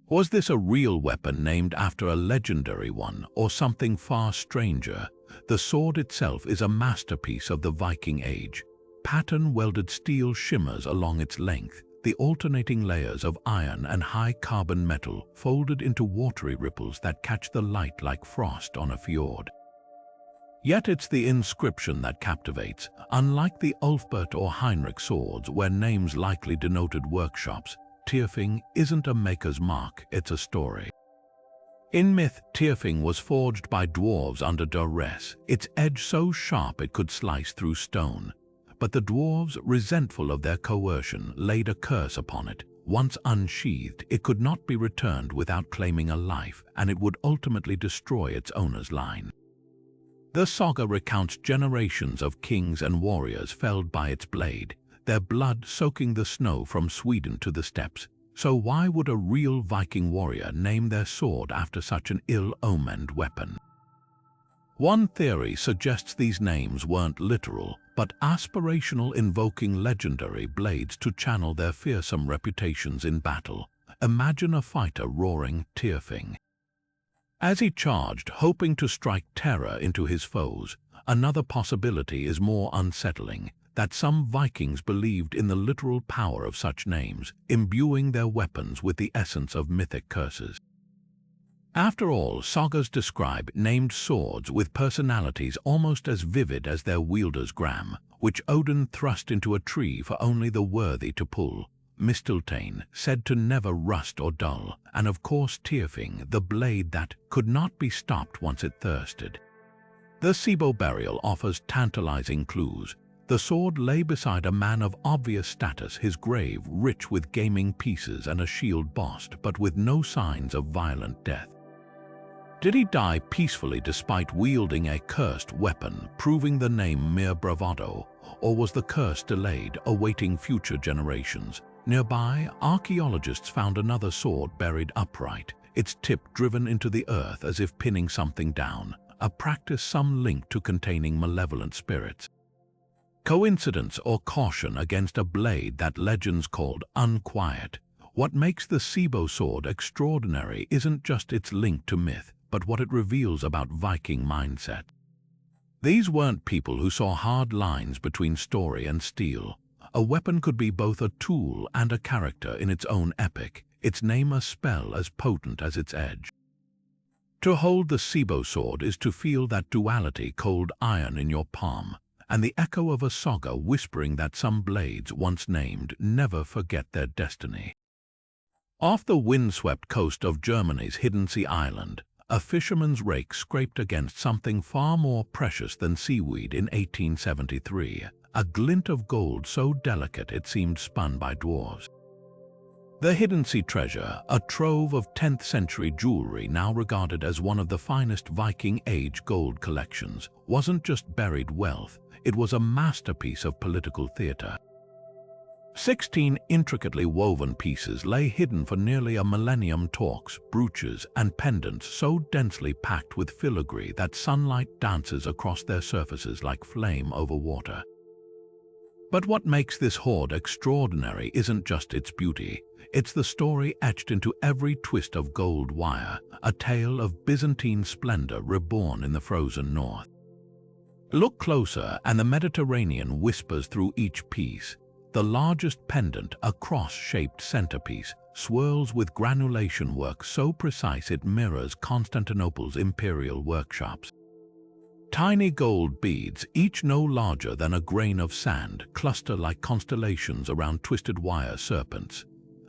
Was this a real weapon named after a legendary one, or something far stranger? The sword itself is a masterpiece of the Viking Age. Pattern-welded steel shimmers along its length, the alternating layers of iron and high-carbon metal folded into watery ripples that catch the light like frost on a fjord. Yet it's the inscription that captivates. Unlike the Ulfberht or Heinrich swords, where names likely denoted workshops, Tyrfing isn't a maker's mark, it's a story. In myth, Tyrfing was forged by dwarves under duress, its edge so sharp it could slice through stone. But the dwarves, resentful of their coercion, laid a curse upon it. Once unsheathed, it could not be returned without claiming a life, and it would ultimately destroy its owner's line. The saga recounts generations of kings and warriors felled by its blade, their blood soaking the snow from Sweden to the steppes. So why would a real Viking warrior name their sword after such an ill-omened weapon? One theory suggests these names weren't literal, but aspirational, invoking legendary blades to channel their fearsome reputations in battle. Imagine a fighter roaring Tyrfing as he charged, hoping to strike terror into his foes. Another possibility is more unsettling, that some Vikings believed in the literal power of such names, imbuing their weapons with the essence of mythic curses. After all, sagas describe named swords with personalities almost as vivid as their wielder's gram, which Odin thrust into a tree for only the worthy to pull. Mistletoe, said to never rust or dull, and of course Tyrfing, the blade that could not be stopped once it thirsted. The Sibo burial offers tantalizing clues. The sword lay beside a man of obvious status, his grave rich with gaming pieces and a shield bossed, but with no signs of violent death. Did he die peacefully despite wielding a cursed weapon, proving the name mere bravado, or was the curse delayed, awaiting future generations? Nearby, archaeologists found another sword buried upright, its tip driven into the earth as if pinning something down, a practice some link to containing malevolent spirits. Coincidence or caution against a blade that legends called unquiet? What makes the Sibo sword extraordinary isn't just its link to myth, but what it reveals about Viking mindset. These weren't people who saw hard lines between story and steel. A weapon could be both a tool and a character in its own epic, its name a spell as potent as its edge. To hold the Sibo sword is to feel that duality, cold iron in your palm, and the echo of a saga whispering that some blades once named never forget their destiny. Off the windswept coast of Germany's Hidden Sea Island, a fisherman's rake scraped against something far more precious than seaweed in 1873, a glint of gold so delicate it seemed spun by dwarves. The Hidden Sea treasure, a trove of 10th century jewelry now regarded as one of the finest Viking Age gold collections, wasn't just buried wealth, it was a masterpiece of political theater. 16 intricately woven pieces lay hidden for nearly a millennium, torques, brooches, and pendants so densely packed with filigree that sunlight dances across their surfaces like flame over water. But what makes this hoard extraordinary isn't just its beauty, it's the story etched into every twist of gold wire, a tale of Byzantine splendor reborn in the frozen north. Look closer and the Mediterranean whispers through each piece. The largest pendant, a cross-shaped centerpiece, swirls with granulation work so precise it mirrors Constantinople's imperial workshops. Tiny gold beads, each no larger than a grain of sand, cluster like constellations around twisted wire serpents,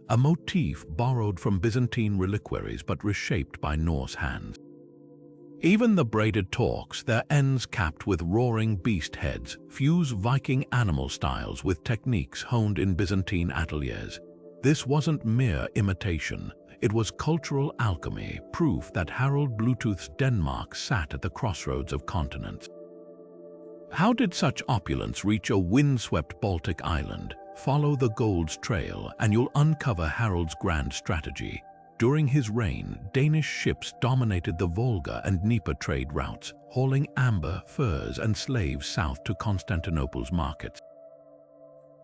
a motif borrowed from Byzantine reliquaries but reshaped by Norse hands. Even the braided torques, their ends capped with roaring beast heads, fuse Viking animal styles with techniques honed in Byzantine ateliers. This wasn't mere imitation. It was cultural alchemy, proof that Harald Bluetooth's Denmark sat at the crossroads of continents. How did such opulence reach a windswept Baltic island? Follow the Gold's Trail and you'll uncover Harald's grand strategy. During his reign, Danish ships dominated the Volga and Dnieper trade routes, hauling amber, furs, and slaves south to Constantinople's markets.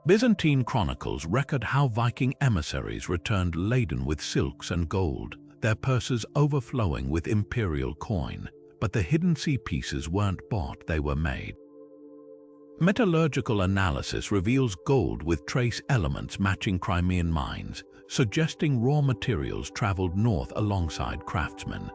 Byzantine chronicles record how Viking emissaries returned laden with silks and gold, their purses overflowing with imperial coin, but the hidden sea pieces weren't bought, they were made. Metallurgical analysis reveals gold with trace elements matching Crimean mines, suggesting raw materials traveled north alongside craftsmen.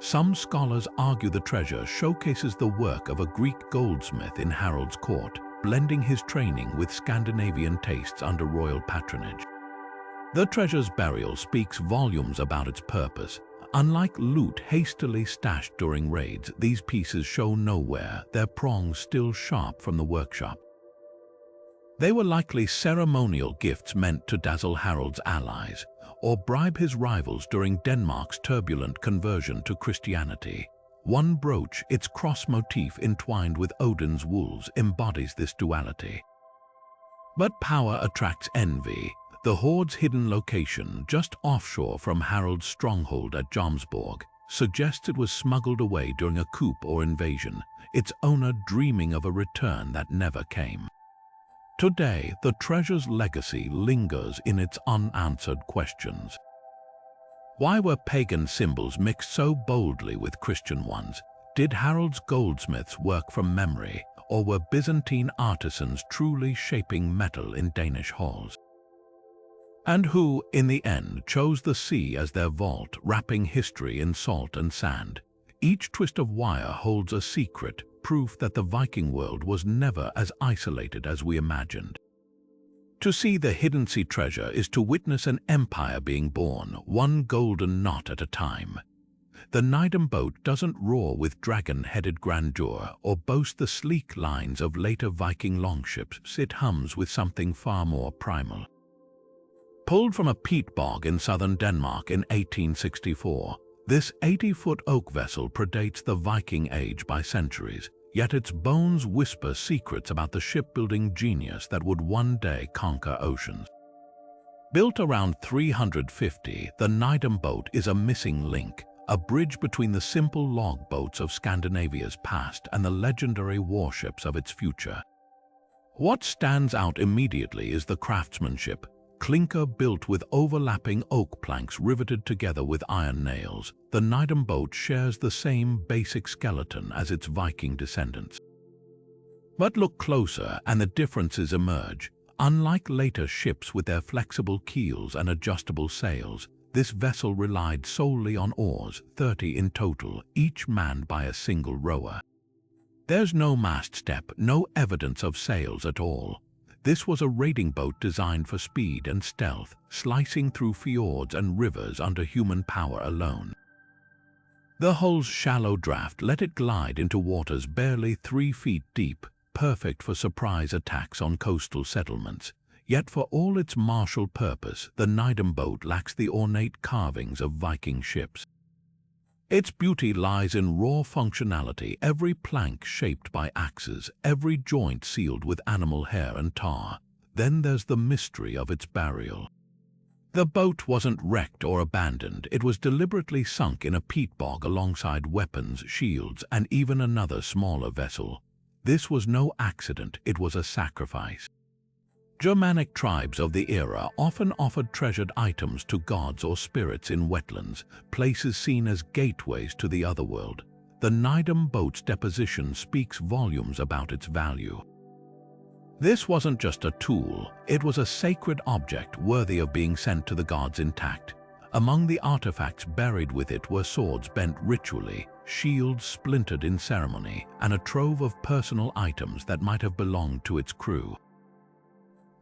Some scholars argue the treasure showcases the work of a Greek goldsmith in Harald's court, blending his training with Scandinavian tastes under royal patronage. The treasure's burial speaks volumes about its purpose. Unlike loot hastily stashed during raids, these pieces show nowhere, their prongs still sharp from the workshop. They were likely ceremonial gifts meant to dazzle Harald's allies, or bribe his rivals during Denmark's turbulent conversion to Christianity. One brooch, its cross motif entwined with Odin's wolves, embodies this duality. But power attracts envy. The hoard's hidden location, just offshore from Harald's stronghold at Jomsborg, suggests it was smuggled away during a coup or invasion, its owner dreaming of a return that never came. Today, the treasure's legacy lingers in its unanswered questions. Why were pagan symbols mixed so boldly with Christian ones? Did Harald's goldsmiths work from memory, or were Byzantine artisans truly shaping metal in Danish halls? And who, in the end, chose the sea as their vault, wrapping history in salt and sand? Each twist of wire holds a secret, proof that the Viking world was never as isolated as we imagined. To see the hidden sea treasure is to witness an empire being born, one golden knot at a time. The Nidem boat doesn't roar with dragon-headed grandeur or boast the sleek lines of later Viking longships. It hums with something far more primal. Pulled from a peat bog in southern Denmark in 1864, this 80-foot oak vessel predates the Viking Age by centuries, yet its bones whisper secrets about the shipbuilding genius that would one day conquer oceans. Built around 350, the Nidem boat is a missing link, a bridge between the simple log boats of Scandinavia's past and the legendary warships of its future. What stands out immediately is the craftsmanship. Clinker built with overlapping oak planks riveted together with iron nails, the Nidem boat shares the same basic skeleton as its Viking descendants. But look closer and the differences emerge. Unlike later ships with their flexible keels and adjustable sails, this vessel relied solely on oars, 30 in total, each manned by a single rower. There's no mast step, no evidence of sails at all. This was a raiding boat designed for speed and stealth, slicing through fjords and rivers under human power alone. The hull's shallow draft let it glide into waters barely 3 feet deep, perfect for surprise attacks on coastal settlements. Yet for all its martial purpose, the Nidem boat lacks the ornate carvings of Viking ships. Its beauty lies in raw functionality, every plank shaped by axes, every joint sealed with animal hair and tar. Then there's the mystery of its burial. The boat wasn't wrecked or abandoned, it was deliberately sunk in a peat bog alongside weapons, shields, and even another smaller vessel. This was no accident, it was a sacrifice. Germanic tribes of the era often offered treasured items to gods or spirits in wetlands, places seen as gateways to the otherworld. The Nidem boat's deposition speaks volumes about its value. This wasn't just a tool, it was a sacred object worthy of being sent to the gods intact. Among the artifacts buried with it were swords bent ritually, shields splintered in ceremony, and a trove of personal items that might have belonged to its crew.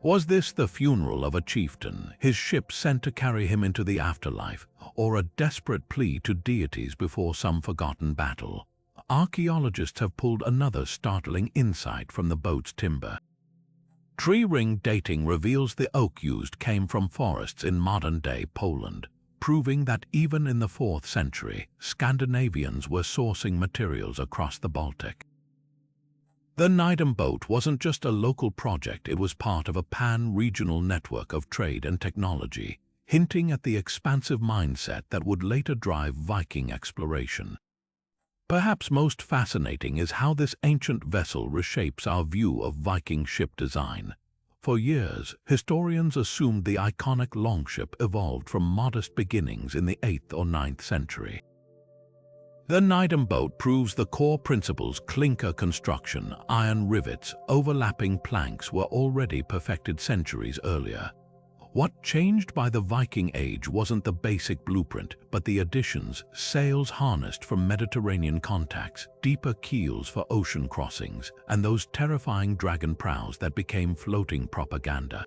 Was this the funeral of a chieftain, his ship sent to carry him into the afterlife, or a desperate plea to deities before some forgotten battle? Archaeologists have pulled another startling insight from the boat's timber. Tree ring dating reveals the oak used came from forests in modern-day Poland, proving that even in the 4th century, Scandinavians were sourcing materials across the Baltic. The Nidem boat wasn't just a local project, it was part of a pan-regional network of trade and technology, hinting at the expansive mindset that would later drive Viking exploration. Perhaps most fascinating is how this ancient vessel reshapes our view of Viking ship design. For years, historians assumed the iconic longship evolved from modest beginnings in the 8th or 9th century. The Nidem boat proves the core principles: clinker construction, iron rivets, overlapping planks were already perfected centuries earlier. What changed by the Viking Age wasn't the basic blueprint, but the additions: sails harnessed from Mediterranean contacts, deeper keels for ocean crossings, and those terrifying dragon prows that became floating propaganda.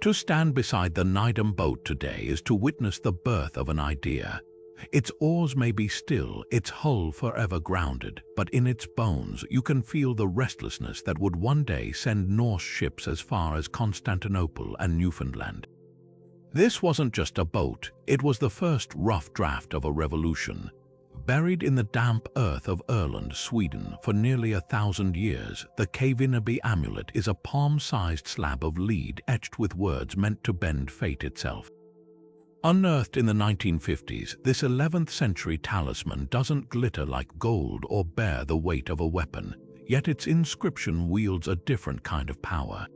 To stand beside the Nidem boat today is to witness the birth of an idea. Its oars may be still, its hull forever grounded, but in its bones you can feel the restlessness that would one day send Norse ships as far as Constantinople and Newfoundland. This wasn't just a boat, it was the first rough draft of a revolution. Buried in the damp earth of Öland, Sweden, for nearly 1,000 years, the Kvineby amulet is a palm-sized slab of lead etched with words meant to bend fate itself. Unearthed in the 1950s, this 11th century talisman doesn't glitter like gold or bear the weight of a weapon, yet its inscription wields a different kind of power.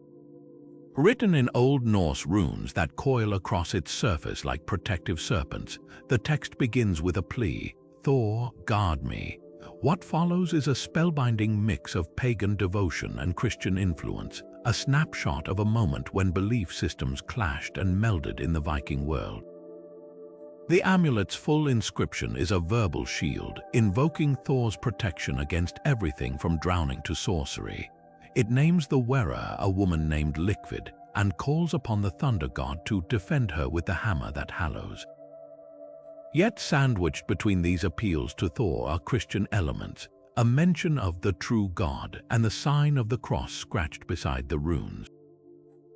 Written in Old Norse runes that coil across its surface like protective serpents, the text begins with a plea: "Thor, guard me." What follows is a spellbinding mix of pagan devotion and Christian influence, a snapshot of a moment when belief systems clashed and melded in the Viking world. The amulet's full inscription is a verbal shield, invoking Thor's protection against everything from drowning to sorcery. It names the wearer, a woman named Liquid, and calls upon the thunder god to defend her with the hammer that hallows. Yet sandwiched between these appeals to Thor are Christian elements, a mention of the true God and the sign of the cross scratched beside the runes.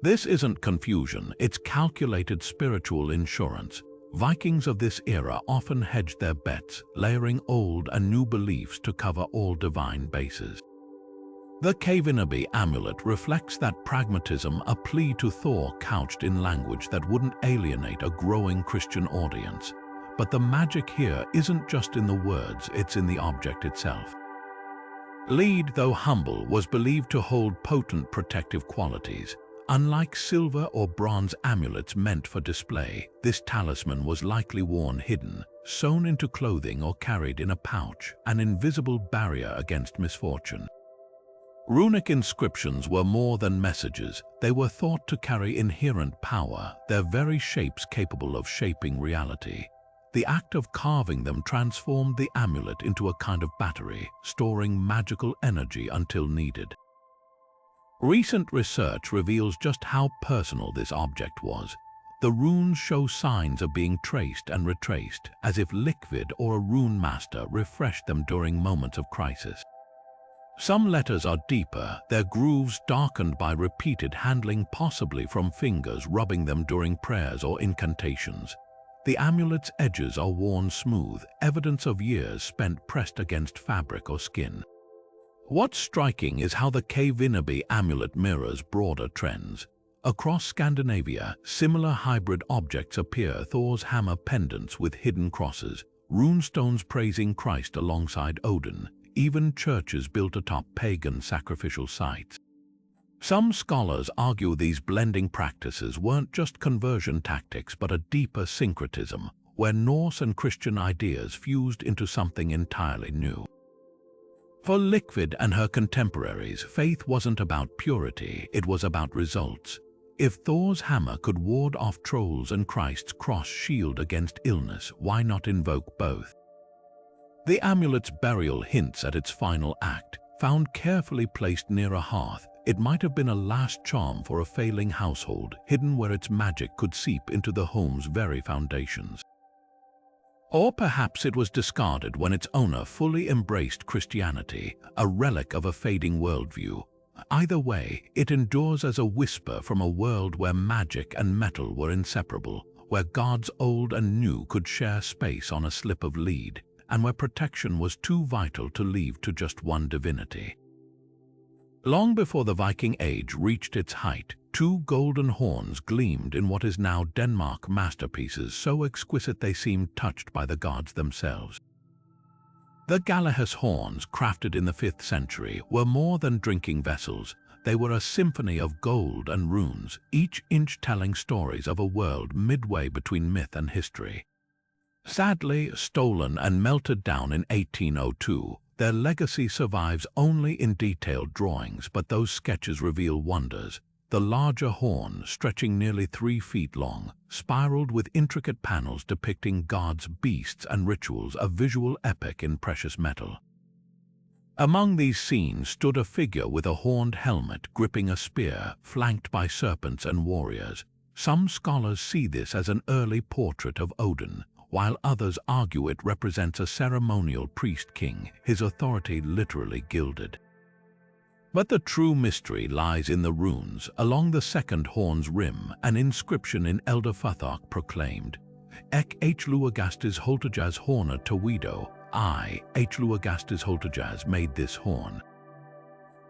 This isn't confusion, it's calculated spiritual insurance. Vikings of this era often hedged their bets, layering old and new beliefs to cover all divine bases. The Kvineby amulet reflects that pragmatism, a plea to Thor couched in language that wouldn't alienate a growing Christian audience. But the magic here isn't just in the words, it's in the object itself. Lead, though humble, was believed to hold potent protective qualities. Unlike silver or bronze amulets meant for display, this talisman was likely worn hidden, sewn into clothing or carried in a pouch, an invisible barrier against misfortune. Runic inscriptions were more than messages, they were thought to carry inherent power, their very shapes capable of shaping reality. The act of carving them transformed the amulet into a kind of battery, storing magical energy until needed. Recent research reveals just how personal this object was. The runes show signs of being traced and retraced, as if Liquid or a rune master refreshed them during moments of crisis. Some letters are deeper, their grooves darkened by repeated handling, possibly from fingers rubbing them during prayers or incantations. The amulet's edges are worn smooth, evidence of years spent pressed against fabric or skin. What's striking is how the Kvineby amulet mirrors broader trends. Across Scandinavia, similar hybrid objects appear: Thor's hammer pendants with hidden crosses, runestones praising Christ alongside Odin, even churches built atop pagan sacrificial sites. Some scholars argue these blending practices weren't just conversion tactics but a deeper syncretism, where Norse and Christian ideas fused into something entirely new. For Liquid and her contemporaries, faith wasn't about purity, it was about results. If Thor's hammer could ward off trolls and Christ's cross shield against illness, why not invoke both? The amulet's burial hints at its final act. Found carefully placed near a hearth, it might have been a last charm for a failing household, hidden where its magic could seep into the home's very foundations. Or perhaps it was discarded when its owner fully embraced Christianity, a relic of a fading worldview. Either way, it endures as a whisper from a world where magic and metal were inseparable, where gods old and new could share space on a slip of lead, and where protection was too vital to leave to just one divinity. Long before the Viking Age reached its height, two golden horns gleamed in what is now Denmark masterpieces so exquisite they seemed touched by the gods themselves. The Galahus horns, crafted in the 5th century, were more than drinking vessels. They were a symphony of gold and runes, each inch telling stories of a world midway between myth and history. Sadly stolen and melted down in 1802, their legacy survives only in detailed drawings, but those sketches reveal wonders. The larger horn, stretching nearly 3 feet long, spiraled with intricate panels depicting gods, beasts, and rituals, a visual epic in precious metal. Among these scenes stood a figure with a horned helmet gripping a spear, flanked by serpents and warriors. Some scholars see this as an early portrait of Odin, while others argue it represents a ceremonial priest-king, his authority literally gilded. But the true mystery lies in the runes. Along the second horn's rim, an inscription in Elder Futhok proclaimed, Ek H. Luagastes Holtajas Horna Tawido, I, H. Luagastes Holtajas, made this horn.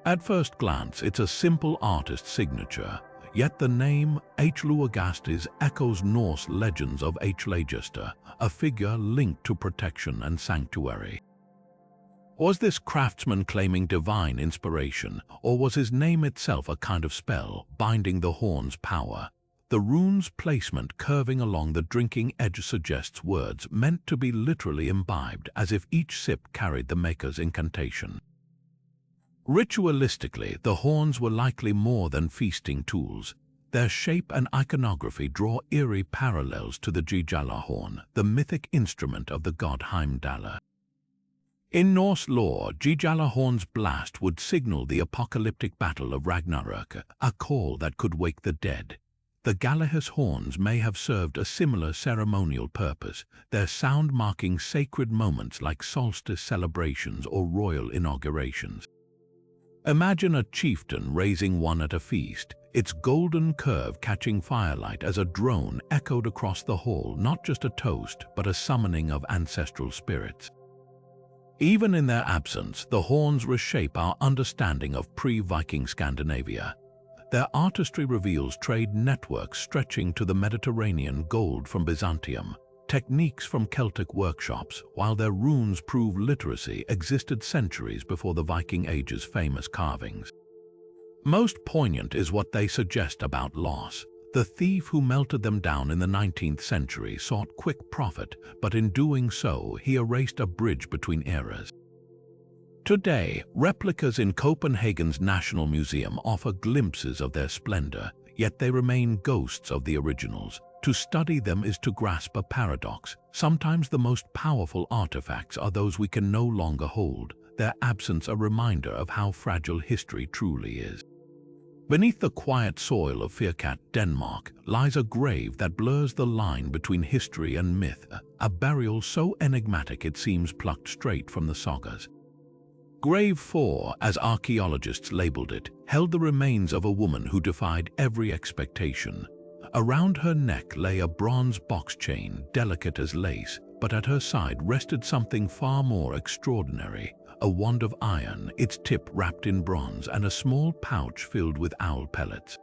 At first glance, it's a simple artist's signature, yet the name H. Luagastes echoes Norse legends of H. Lagister, a figure linked to protection and sanctuary. Was this craftsman claiming divine inspiration, or was his name itself a kind of spell binding the horn's power? The rune's placement curving along the drinking edge suggests words meant to be literally imbibed, as if each sip carried the maker's incantation. Ritualistically, the horns were likely more than feasting tools. Their shape and iconography draw eerie parallels to the Gjala horn, the mythic instrument of the god Heimdallr. In Norse lore, Gjala horn's blast would signal the apocalyptic battle of Ragnarök, a call that could wake the dead. The Galahus horns may have served a similar ceremonial purpose, their sound marking sacred moments like solstice celebrations or royal inaugurations. Imagine a chieftain raising one at a feast, its golden curve catching firelight as a drone echoed across the hall, not just a toast, but a summoning of ancestral spirits. Even in their absence, the horns reshape our understanding of pre-Viking Scandinavia. Their artistry reveals trade networks stretching to the Mediterranean, gold from Byzantium, techniques from Celtic workshops, while their runes prove literacy existed centuries before the Viking Age's famous carvings. Most poignant is what they suggest about loss. The thief who melted them down in the 19th century sought quick profit, but in doing so, he erased a bridge between eras. Today, replicas in Copenhagen's National Museum offer glimpses of their splendor, yet they remain ghosts of the originals. To study them is to grasp a paradox. Sometimes the most powerful artifacts are those we can no longer hold, their absence a reminder of how fragile history truly is. Beneath the quiet soil of Firkat, Denmark, lies a grave that blurs the line between history and myth, a burial so enigmatic it seems plucked straight from the sagas. Grave 4, as archaeologists labeled it, held the remains of a woman who defied every expectation. Around her neck lay a bronze box chain, delicate as lace, but at her side rested something far more extraordinary. A wand of iron, its tip wrapped in bronze, and a small pouch filled with owl pellets.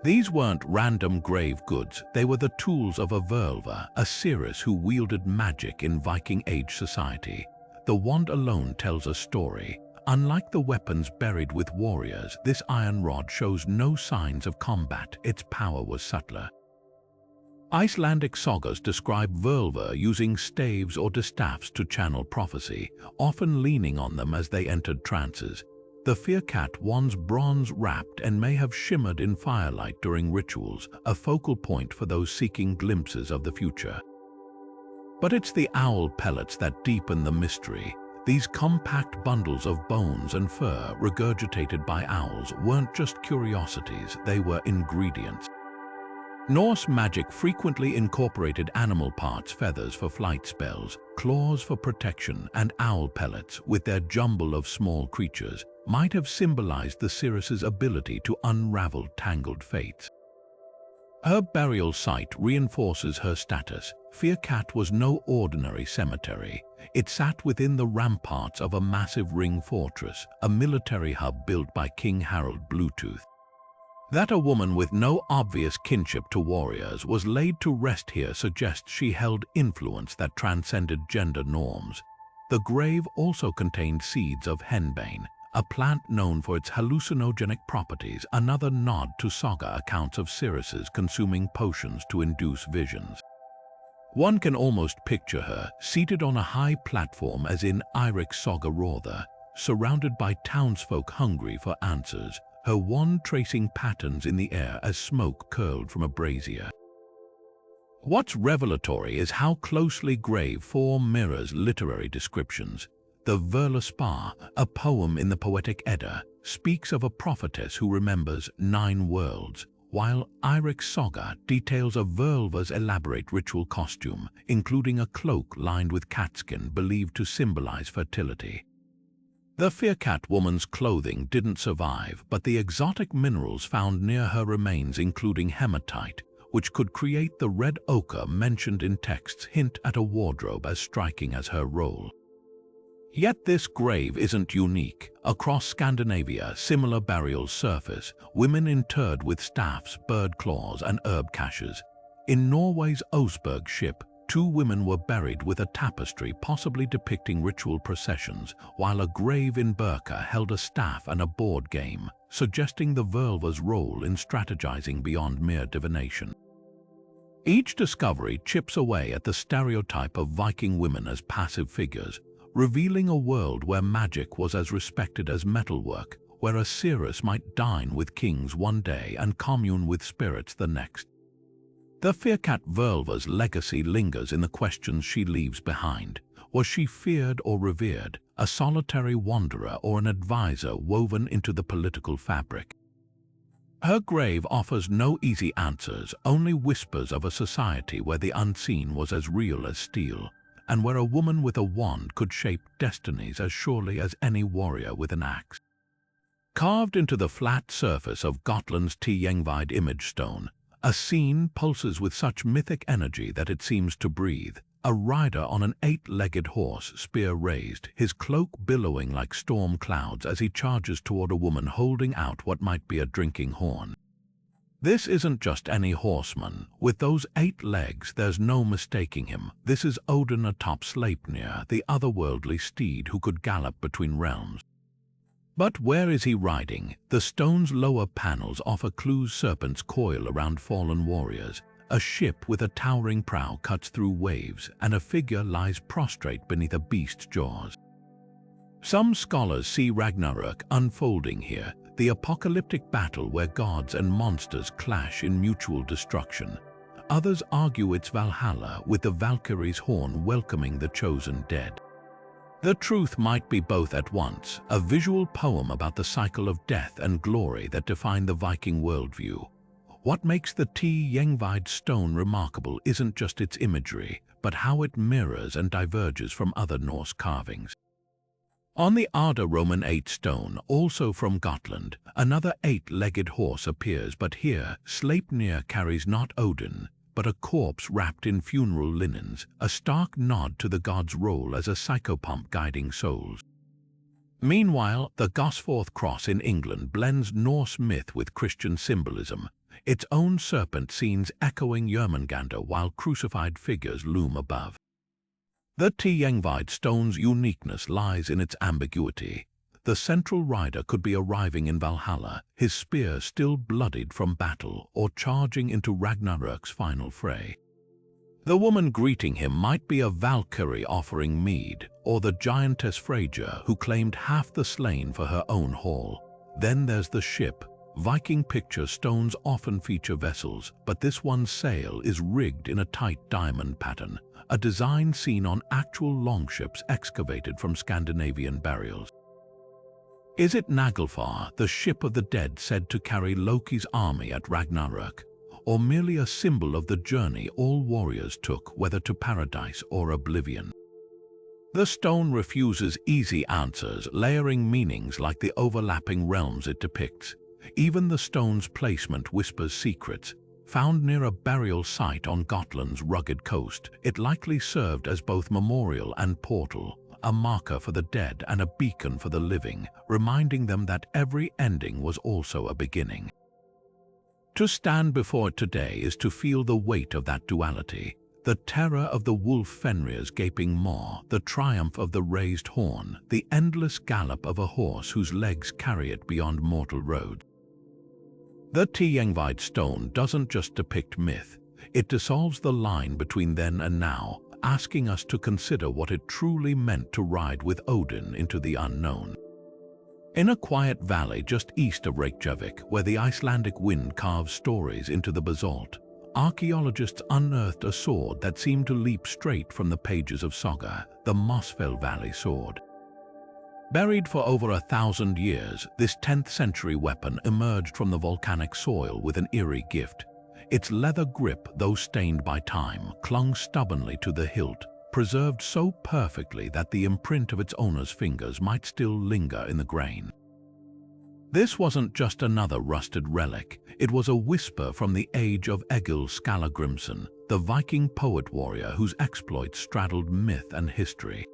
These weren't random grave goods, they were the tools of a Völva, a seeress who wielded magic in Viking Age society. The wand alone tells a story. Unlike the weapons buried with warriors, this iron rod shows no signs of combat, its power was subtler. Icelandic sagas describe Völva using staves or distaffs to channel prophecy, often leaning on them as they entered trances. The Firkat wand's bronze wrapped and may have shimmered in firelight during rituals, a focal point for those seeking glimpses of the future. But it's the owl pellets that deepen the mystery. These compact bundles of bones and fur regurgitated by owls weren't just curiosities, they were ingredients. Norse magic frequently incorporated animal parts, feathers for flight spells, claws for protection, and owl pellets with their jumble of small creatures. might have symbolized the seeress's ability to unravel tangled fates. Her burial site reinforces her status. Firkat was no ordinary cemetery. It sat within the ramparts of a massive ring fortress, a military hub built by King Harald Bluetooth. That a woman with no obvious kinship to warriors was laid to rest here suggests she held influence that transcended gender norms. The grave also contained seeds of henbane, a plant known for its hallucinogenic properties, another nod to saga accounts of seeresses consuming potions to induce visions. One can almost picture her, seated on a high platform as in Eirik Saga Rother, surrounded by townsfolk hungry for answers, her wand tracing patterns in the air as smoke curled from a brazier. What's revelatory is how closely grave form mirrors literary descriptions. The Völuspá, a poem in the Poetic Edda, speaks of a prophetess who remembers 9 worlds, while Eirik Saga details a Völva's elaborate ritual costume, including a cloak lined with catskin believed to symbolize fertility. The Firkat woman's clothing didn't survive, but the exotic minerals found near her remains, including hematite, which could create the red ochre mentioned in texts, hint at a wardrobe as striking as her role. Yet this grave isn't unique. Across Scandinavia, similar burials surface, women interred with staffs, bird claws, and herb caches. In Norway's Oseberg ship, 2 women were buried with a tapestry possibly depicting ritual processions, while a grave in Birka held a staff and a board game, suggesting the Völva's role in strategizing beyond mere divination. Each discovery chips away at the stereotype of Viking women as passive figures, revealing a world where magic was as respected as metalwork, where a seeress might dine with kings one day and commune with spirits the next. The Firkat Völva's legacy lingers in the questions she leaves behind. Was she feared or revered, a solitary wanderer or an advisor woven into the political fabric? Her grave offers no easy answers, only whispers of a society where the unseen was as real as steel, and where a woman with a wand could shape destinies as surely as any warrior with an axe. Carved into the flat surface of Gotland's Tjengvad image stone, a scene pulses with such mythic energy that it seems to breathe. A rider on an 8-legged horse, spear raised, his cloak billowing like storm clouds as he charges toward a woman holding out what might be a drinking horn. This isn't just any horseman. With those 8 legs, there's no mistaking him. This is Odin atop Sleipnir, the otherworldly steed who could gallop between realms. But where is he riding? The stone's lower panels offer clues. Serpents coil around fallen warriors. A ship with a towering prow cuts through waves, and a figure lies prostrate beneath a beast's jaws. Some scholars see Ragnarök unfolding here, the apocalyptic battle where gods and monsters clash in mutual destruction. Others argue it's Valhalla, with the Valkyrie's horn welcoming the chosen dead. The truth might be both at once, a visual poem about the cycle of death and glory that define the Viking worldview. What makes the Tjengvad stone remarkable isn't just its imagery, but how it mirrors and diverges from other Norse carvings. On the Arda Roman 8 stone, also from Gotland, another 8-legged horse appears, but here Sleipnir carries not Odin, but a corpse wrapped in funeral linens, a stark nod to the god's role as a psychopomp guiding souls. Meanwhile, the Gosforth cross in England blends Norse myth with Christian symbolism, its own serpent scenes echoing Gjermundbu while crucified figures loom above. The Tjengvad stone's uniqueness lies in its ambiguity. The central rider could be arriving in Valhalla, his spear still bloodied from battle, or charging into Ragnarök's final fray. The woman greeting him might be a Valkyrie offering mead, or the giantess Freyja who claimed half the slain for her own haul. Then there's the ship. Viking picture stones often feature vessels, but this one's sail is rigged in a tight diamond pattern, a design seen on actual longships excavated from Scandinavian burials. Is it Naglfar, the ship of the dead said to carry Loki's army at Ragnarök, or merely a symbol of the journey all warriors took, whether to paradise or oblivion? The stone refuses easy answers, layering meanings like the overlapping realms it depicts. Even the stone's placement whispers secrets. Found near a burial site on Gotland's rugged coast, it likely served as both memorial and portal, a marker for the dead and a beacon for the living, reminding them that every ending was also a beginning. To stand before it today is to feel the weight of that duality. The terror of the wolf Fenrir's gaping maw, the triumph of the raised horn, the endless gallop of a horse whose legs carry it beyond mortal roads. The Enigmatic stone doesn't just depict myth, it dissolves the line between then and now, asking us to consider what it truly meant to ride with Odin into the unknown. In a quiet valley just east of Reykjavik, where the Icelandic wind carves stories into the basalt, archaeologists unearthed a sword that seemed to leap straight from the pages of saga, the Mosfell Valley sword. Buried for over 1,000 years, this 10th century weapon emerged from the volcanic soil with an eerie gift. Its leather grip, though stained by time, clung stubbornly to the hilt, preserved so perfectly that the imprint of its owner's fingers might still linger in the grain. This wasn't just another rusted relic, it was a whisper from the age of Egil Skallagrimsson, the Viking poet-warrior whose exploits straddled myth and history.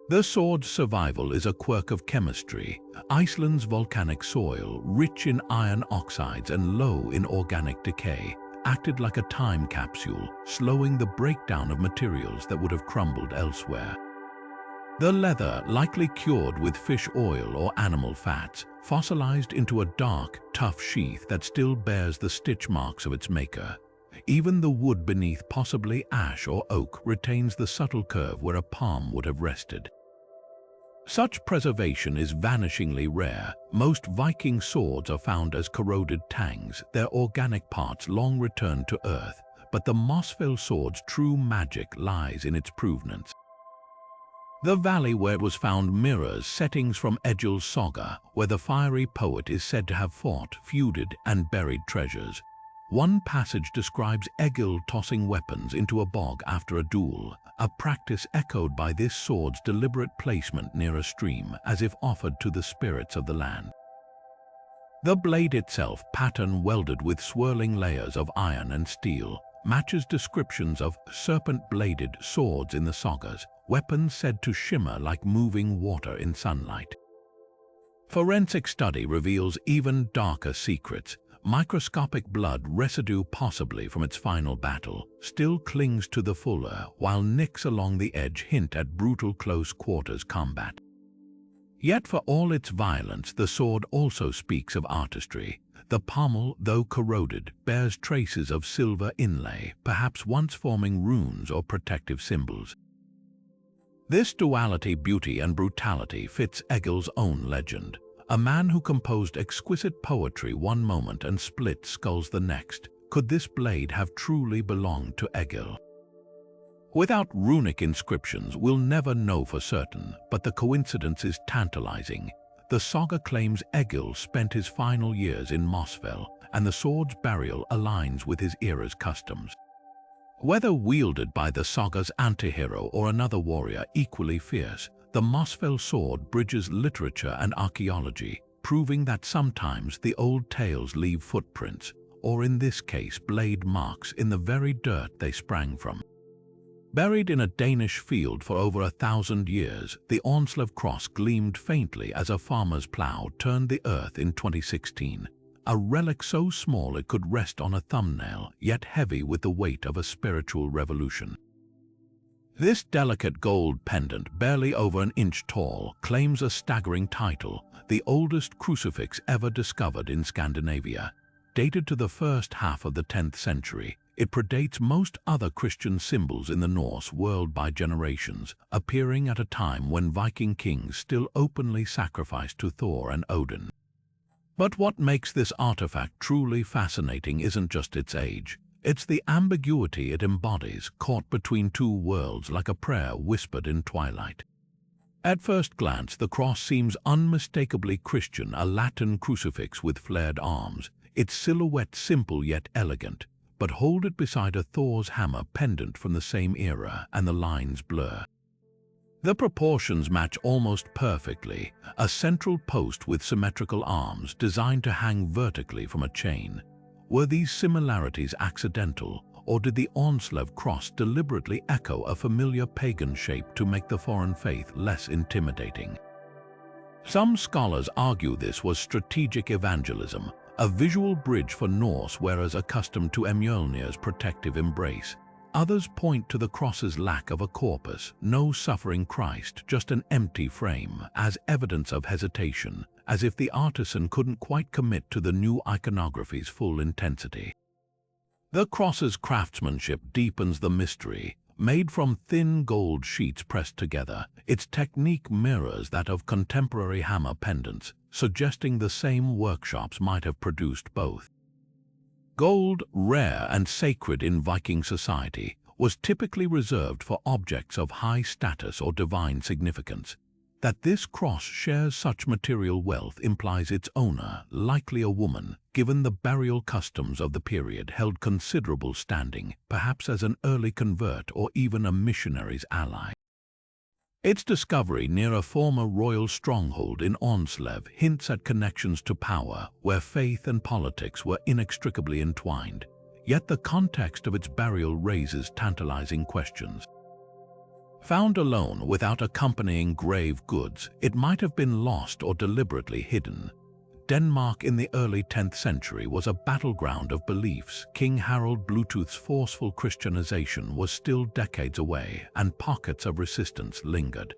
The sword's survival is a quirk of chemistry. Iceland's volcanic soil, rich in iron oxides and low in organic decay, acted like a time capsule, slowing the breakdown of materials that would have crumbled elsewhere. The leather, likely cured with fish oil or animal fats, fossilized into a dark, tough sheath that still bears the stitch marks of its maker. Even the wood beneath, possibly ash or oak, retains the subtle curve where a palm would have rested. Such preservation is vanishingly rare. Most Viking swords are found as corroded tangs, their organic parts long returned to earth, but the Mosfell sword's true magic lies in its provenance. The valley where it was found mirrors settings from Egil's saga, where the fiery poet is said to have fought, feuded, and buried treasures. One passage describes Egil tossing weapons into a bog after a duel, a practice echoed by this sword's deliberate placement near a stream, as if offered to the spirits of the land. The blade itself, pattern welded with swirling layers of iron and steel, matches descriptions of serpent-bladed swords in the sagas, weapons said to shimmer like moving water in sunlight. Forensic study reveals even darker secrets. Microscopic blood residue, possibly from its final battle, still clings to the fuller, while nicks along the edge hint at brutal close-quarters combat. Yet for all its violence, the sword also speaks of artistry. The pommel, though corroded, bears traces of silver inlay, perhaps once forming runes or protective symbols. This duality, beauty and brutality, fits Egil's own legend. A man who composed exquisite poetry one moment and split skulls the next. Could this blade have truly belonged to Egil? Without runic inscriptions, we'll never know for certain, but the coincidence is tantalizing. The saga claims Egil spent his final years in Mosfell, and the sword's burial aligns with his era's customs. Whether wielded by the saga's antihero or another warrior equally fierce, the Mosfell sword bridges literature and archaeology, proving that sometimes the old tales leave footprints, or in this case blade marks, in the very dirt they sprang from. Buried in a Danish field for over 1,000 years, the Ormslev cross gleamed faintly as a farmer's plow turned the earth in 2016, a relic so small it could rest on a thumbnail, yet heavy with the weight of a spiritual revolution. This delicate gold pendant, barely over an inch tall, claims a staggering title, the oldest crucifix ever discovered in Scandinavia. Dated to the first half of the 10th century, it predates most other Christian symbols in the Norse world by generations, appearing at a time when Viking kings still openly sacrificed to Thor and Odin. But what makes this artifact truly fascinating isn't just its age. It's the ambiguity it embodies, caught between two worlds like a prayer whispered in twilight. At first glance, the cross seems unmistakably Christian, a Latin crucifix with flared arms, its silhouette simple yet elegant, but hold it beside a Thor's hammer pendant from the same era and the lines blur. The proportions match almost perfectly, a central post with symmetrical arms designed to hang vertically from a chain. Were these similarities accidental, or did the Onslev cross deliberately echo a familiar pagan shape to make the foreign faith less intimidating? Some scholars argue this was strategic evangelism, a visual bridge for Norse wearers accustomed to Mjolnir's protective embrace. Others point to the cross's lack of a corpus, no suffering Christ, just an empty frame, as evidence of hesitation, as if the artisan couldn't quite commit to the new iconography's full intensity. The cross's craftsmanship deepens the mystery. Made from thin gold sheets pressed together, its technique mirrors that of contemporary hammer pendants, suggesting the same workshops might have produced both. Gold, rare and sacred in Viking society, was typically reserved for objects of high status or divine significance. That this cross shares such material wealth implies its owner, likely a woman, given the burial customs of the period, held considerable standing, perhaps as an early convert or even a missionary's ally. Its discovery near a former royal stronghold in Onslev hints at connections to power, where faith and politics were inextricably entwined. Yet the context of its burial raises tantalizing questions. Found alone without accompanying grave goods, it might have been lost or deliberately hidden. Denmark in the early 10th century was a battleground of beliefs. King Harald Bluetooth's forceful Christianization was still decades away, and pockets of resistance lingered.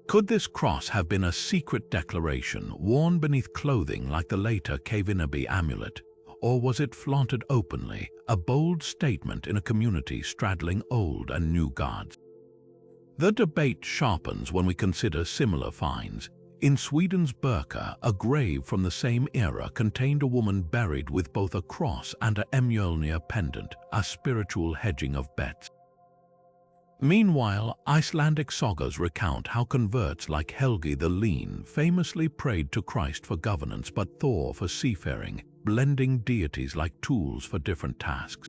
Could this cross have been a secret declaration worn beneath clothing like the later Kvineby amulet, or was it flaunted openly, a bold statement in a community straddling old and new gods? The debate sharpens when we consider similar finds. In Sweden's Birka, a grave from the same era contained a woman buried with both a cross and a Mjolnir pendant, a spiritual hedging of bets. Meanwhile, Icelandic sagas recount how converts like Helgi the Lean famously prayed to Christ for governance but Thor for seafaring, blending deities like tools for different tasks.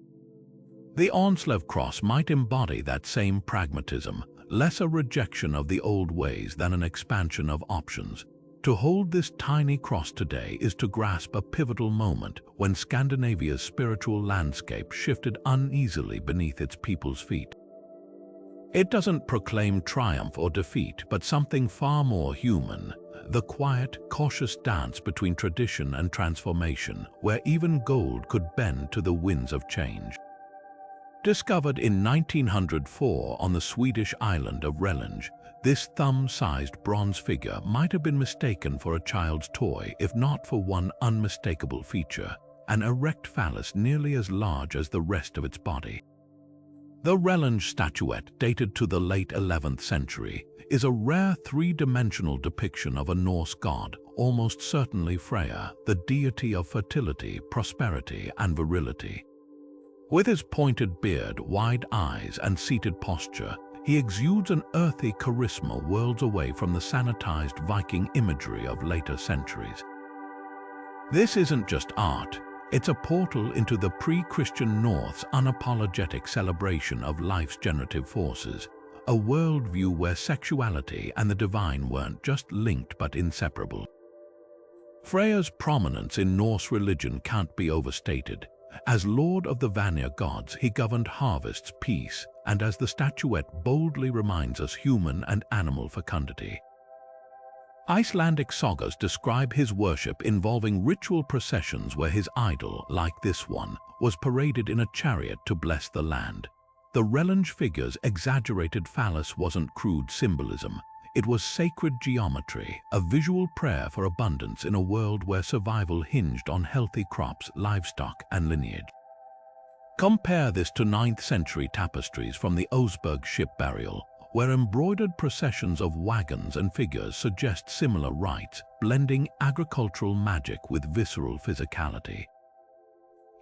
The Onslev cross might embody that same pragmatism, less a rejection of the old ways than an expansion of options. To hold this tiny cross today is to grasp a pivotal moment when Scandinavia's spiritual landscape shifted uneasily beneath its people's feet. It doesn't proclaim triumph or defeat, but something far more human, the quiet, cautious dance between tradition and transformation, where even gold could bend to the winds of change. Discovered in 1904 on the Swedish island of Rellinge, this thumb-sized bronze figure might have been mistaken for a child's toy if not for one unmistakable feature, an erect phallus nearly as large as the rest of its body. The Rellinge statuette, dated to the late 11th century, is a rare three-dimensional depiction of a Norse god, almost certainly Freya, the deity of fertility, prosperity, and virility. With his pointed beard, wide eyes, and seated posture, he exudes an earthy charisma worlds away from the sanitized Viking imagery of later centuries. This isn't just art, it's a portal into the pre-Christian North's unapologetic celebration of life's generative forces, a worldview where sexuality and the divine weren't just linked but inseparable. Freya's prominence in Norse religion can't be overstated. As lord of the Vanir gods, he governed harvests, peace, and as the statuette boldly reminds us, human and animal fecundity. Icelandic sagas describe his worship involving ritual processions where his idol, like this one, was paraded in a chariot to bless the land. The Rellinge figure's exaggerated phallus wasn't crude symbolism. It was sacred geometry, a visual prayer for abundance in a world where survival hinged on healthy crops, livestock, and lineage. Compare this to 9th century tapestries from the Oseberg ship burial, where embroidered processions of wagons and figures suggest similar rites, blending agricultural magic with visceral physicality.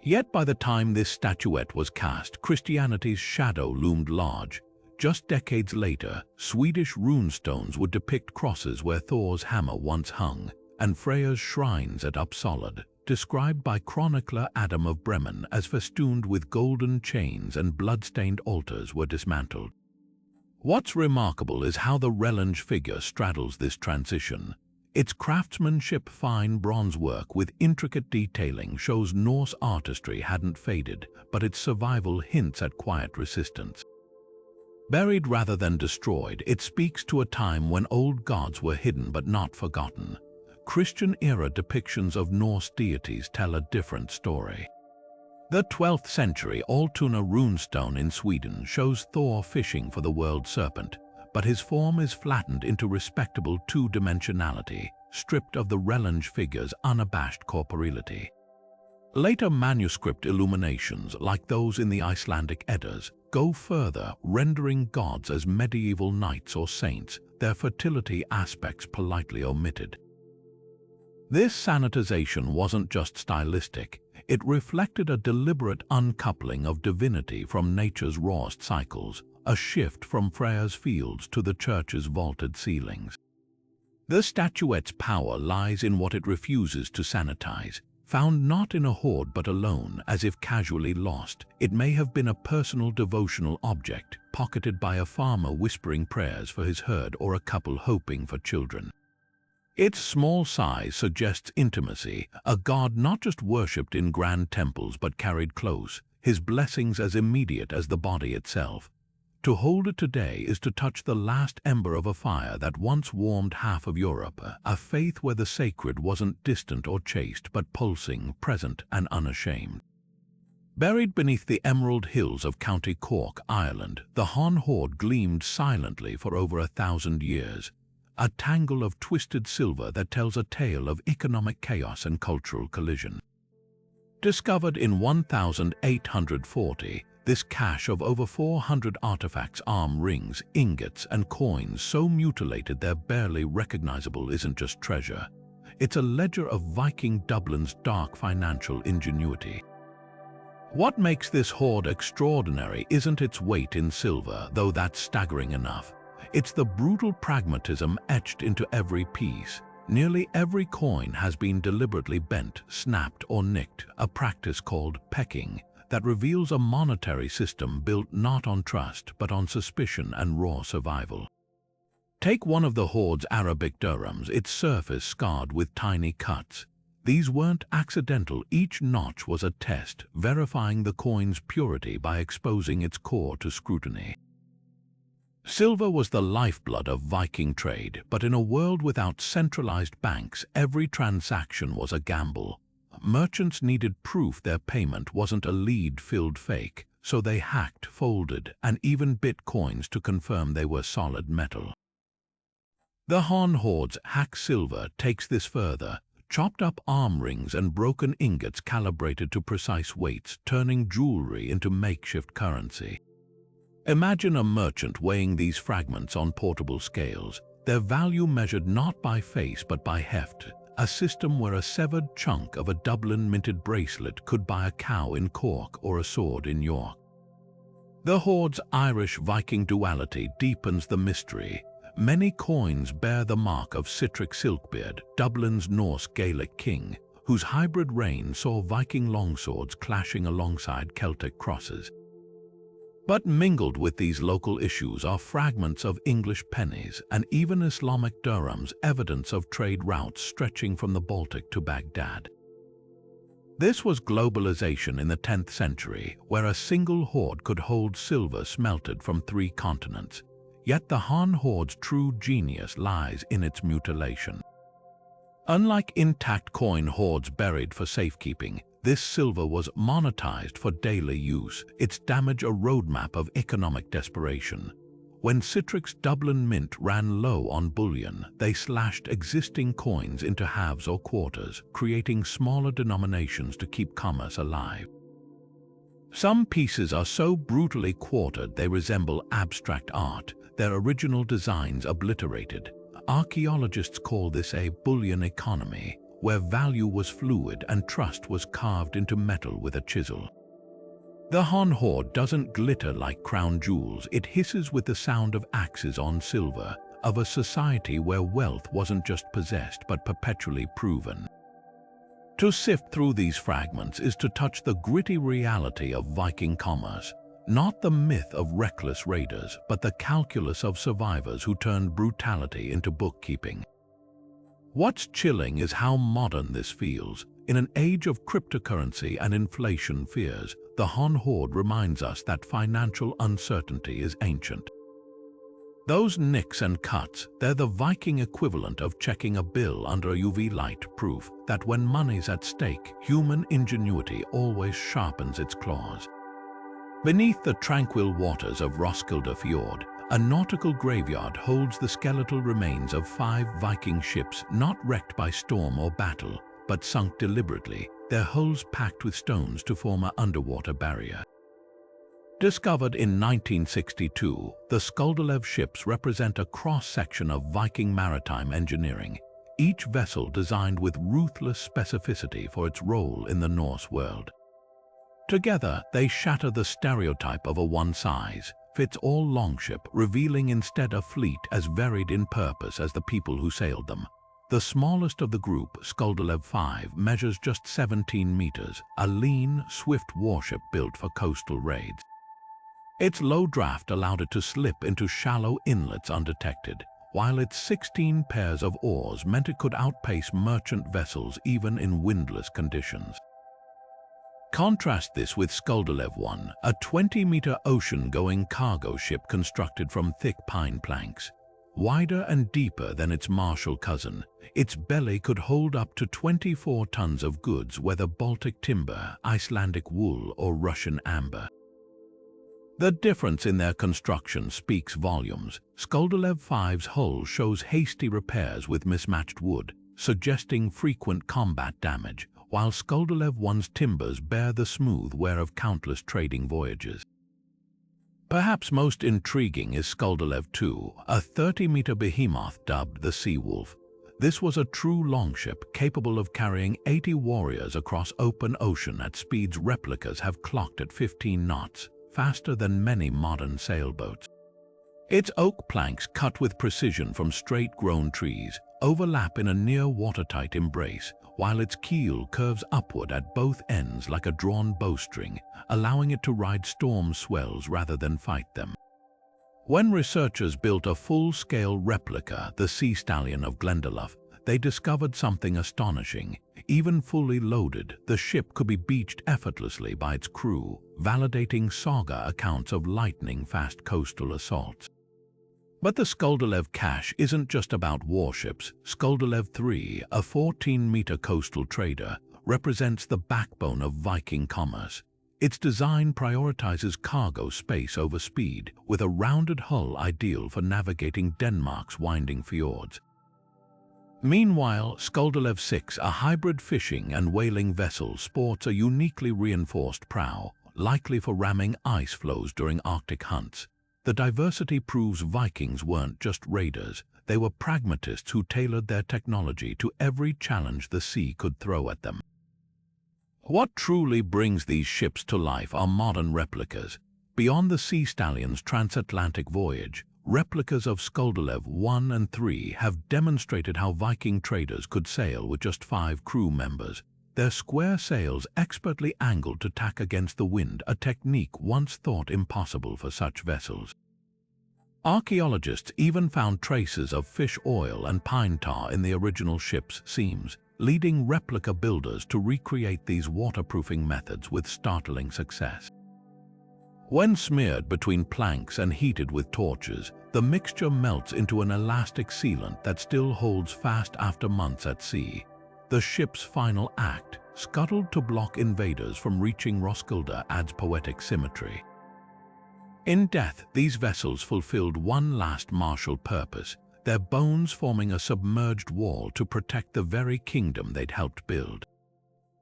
Yet by the time this statuette was cast, Christianity's shadow loomed large. Just decades later, Swedish runestones would depict crosses where Thor's hammer once hung, and Freya's shrines at Uppsala, described by chronicler Adam of Bremen as festooned with golden chains and blood-stained altars, were dismantled. What's remarkable is how the Relange figure straddles this transition. Its craftsmanship, fine bronze work with intricate detailing shows Norse artistry hadn't faded, but its survival hints at quiet resistance. Buried rather than destroyed, it speaks to a time when old gods were hidden but not forgotten. Christian-era depictions of Norse deities tell a different story. The 12th century Altuna runestone in Sweden shows Thor fishing for the world serpent, but his form is flattened into respectable two-dimensionality, stripped of the Relange figure's unabashed corporeality. Later manuscript illuminations, like those in the Icelandic Eddas, go further, rendering gods as medieval knights or saints, their fertility aspects politely omitted. This sanitization wasn't just stylistic, it reflected a deliberate uncoupling of divinity from nature's rawest cycles, a shift from Freya's fields to the church's vaulted ceilings. The statuette's power lies in what it refuses to sanitize. Found not in a hoard but alone, as if casually lost, it may have been a personal devotional object, pocketed by a farmer whispering prayers for his herd or a couple hoping for children. Its small size suggests intimacy, a god not just worshipped in grand temples but carried close, his blessings as immediate as the body itself. To hold it today is to touch the last ember of a fire that once warmed half of Europe, a faith where the sacred wasn't distant or chaste but pulsing, present and unashamed. Buried beneath the emerald hills of County Cork, Ireland, the Hon hoard gleamed silently for over 1,000 years, a tangle of twisted silver that tells a tale of economic chaos and cultural collision. Discovered in 1840, this cache of over 400 artifacts, arm rings, ingots, and coins so mutilated they're barely recognizable isn't just treasure. It's a ledger of Viking Dublin's dark financial ingenuity. What makes this hoard extraordinary isn't its weight in silver, though that's staggering enough. It's the brutal pragmatism etched into every piece. Nearly every coin has been deliberately bent, snapped, or nicked, a practice called pecking, that reveals a monetary system built not on trust but on suspicion and raw survival. Take one of the hoard's Arabic dirhams, its surface scarred with tiny cuts. These weren't accidental, each notch was a test, verifying the coin's purity by exposing its core to scrutiny. Silver was the lifeblood of Viking trade, but in a world without centralized banks, every transaction was a gamble. Merchants needed proof their payment wasn't a lead-filled fake, so they hacked, folded, and even bit coins to confirm they were solid metal. The Hon hoard's hack silver takes this further, chopped up arm rings and broken ingots calibrated to precise weights, turning jewelry into makeshift currency. Imagine a merchant weighing these fragments on portable scales, their value measured not by face but by heft, a system where a severed chunk of a Dublin-minted bracelet could buy a cow in Cork or a sword in York. The hoard's Irish-Viking duality deepens the mystery. Many coins bear the mark of Sitric Silkbeard, Dublin's Norse Gaelic king, whose hybrid reign saw Viking longswords clashing alongside Celtic crosses. But mingled with these local issues are fragments of English pennies and even Islamic dirhams, evidence of trade routes stretching from the Baltic to Baghdad. This was globalization in the 10th century, where a single hoard could hold silver smelted from 3 continents. Yet the Hon hoard's true genius lies in its mutilation. Unlike intact coin hoards buried for safekeeping, this silver was monetized for daily use, its damage a roadmap of economic desperation. When Sitric's Dublin Mint ran low on bullion, they slashed existing coins into halves or quarters, creating smaller denominations to keep commerce alive. Some pieces are so brutally quartered they resemble abstract art, their original designs obliterated. Archaeologists call this a bullion economy, where value was fluid and trust was carved into metal with a chisel. The Hon hoard doesn't glitter like crown jewels, it hisses with the sound of axes on silver, of a society where wealth wasn't just possessed but perpetually proven. To sift through these fragments is to touch the gritty reality of Viking commerce. Not the myth of reckless raiders, but the calculus of survivors who turned brutality into bookkeeping. What's chilling is how modern this feels. In an age of cryptocurrency and inflation fears, the Hun Horde reminds us that financial uncertainty is ancient. Those nicks and cuts, they're the Viking equivalent of checking a bill under a UV light, proof that when money's at stake, human ingenuity always sharpens its claws. Beneath the tranquil waters of Roskilde Fjord, a nautical graveyard holds the skeletal remains of 5 Viking ships not wrecked by storm or battle, but sunk deliberately, their hulls packed with stones to form an underwater barrier. Discovered in 1962, the Skulderlev ships represent a cross-section of Viking maritime engineering, each vessel designed with ruthless specificity for its role in the Norse world. Together, they shatter the stereotype of a one-size-fits-all longship, revealing instead a fleet as varied in purpose as the people who sailed them. The smallest of the group, Skulderlev 5, measures just 17 meters, a lean, swift warship built for coastal raids. Its low draft allowed it to slip into shallow inlets undetected, while its 16 pairs of oars meant it could outpace merchant vessels even in windless conditions. Contrast this with Skulderlev 1, a 20-meter ocean-going cargo ship constructed from thick pine planks. Wider and deeper than its martial cousin, its belly could hold up to 24 tons of goods, whether Baltic timber, Icelandic wool, or Russian amber. The difference in their construction speaks volumes. Skulderlev 5's hull shows hasty repairs with mismatched wood, suggesting frequent combat damage, while Skulderlev 1's timbers bear the smooth wear of countless trading voyages. Perhaps most intriguing is Skulderlev 2, a 30-meter behemoth dubbed the Sea Wolf. This was a true longship capable of carrying 80 warriors across open ocean at speeds replicas have clocked at 15 knots, faster than many modern sailboats. Its oak planks, cut with precision from straight-grown trees, overlap in a near-watertight embrace, while its keel curves upward at both ends like a drawn bowstring, allowing it to ride storm swells rather than fight them. When researchers built a full-scale replica, the Sea Stallion of Glendalough, they discovered something astonishing. Even fully loaded, the ship could be beached effortlessly by its crew, validating saga accounts of lightning-fast coastal assaults. But the Skulderlev cache isn't just about warships. Skulderlev 3, a 14-meter coastal trader, represents the backbone of Viking commerce. Its design prioritizes cargo space over speed, with a rounded hull ideal for navigating Denmark's winding fjords. Meanwhile, Skulderlev 6, a hybrid fishing and whaling vessel, sports a uniquely reinforced prow, likely for ramming ice floes during Arctic hunts. The diversity proves Vikings weren't just raiders, they were pragmatists who tailored their technology to every challenge the sea could throw at them. What truly brings these ships to life are modern replicas. Beyond the Sea Stallion's transatlantic voyage, replicas of Skulderlev 1 and 3 have demonstrated how Viking traders could sail with just 5 crew members. Their square sails expertly angled to tack against the wind, a technique once thought impossible for such vessels. Archaeologists even found traces of fish oil and pine tar in the original ship's seams, leading replica builders to recreate these waterproofing methods with startling success. When smeared between planks and heated with torches, the mixture melts into an elastic sealant that still holds fast after months at sea. The ship's final act, scuttled to block invaders from reaching Roskilde, adds poetic symmetry. In death, these vessels fulfilled one last martial purpose, their bones forming a submerged wall to protect the very kingdom they'd helped build.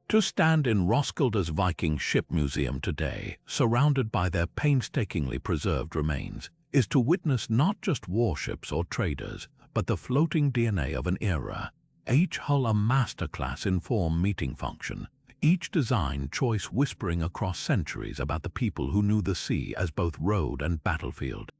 To stand in Roskilde's Viking Ship Museum today, surrounded by their painstakingly preserved remains, is to witness not just warships or traders, but the floating DNA of an era. Each hull a masterclass in form-meeting function, each design choice whispering across centuries about the people who knew the sea as both road and battlefield.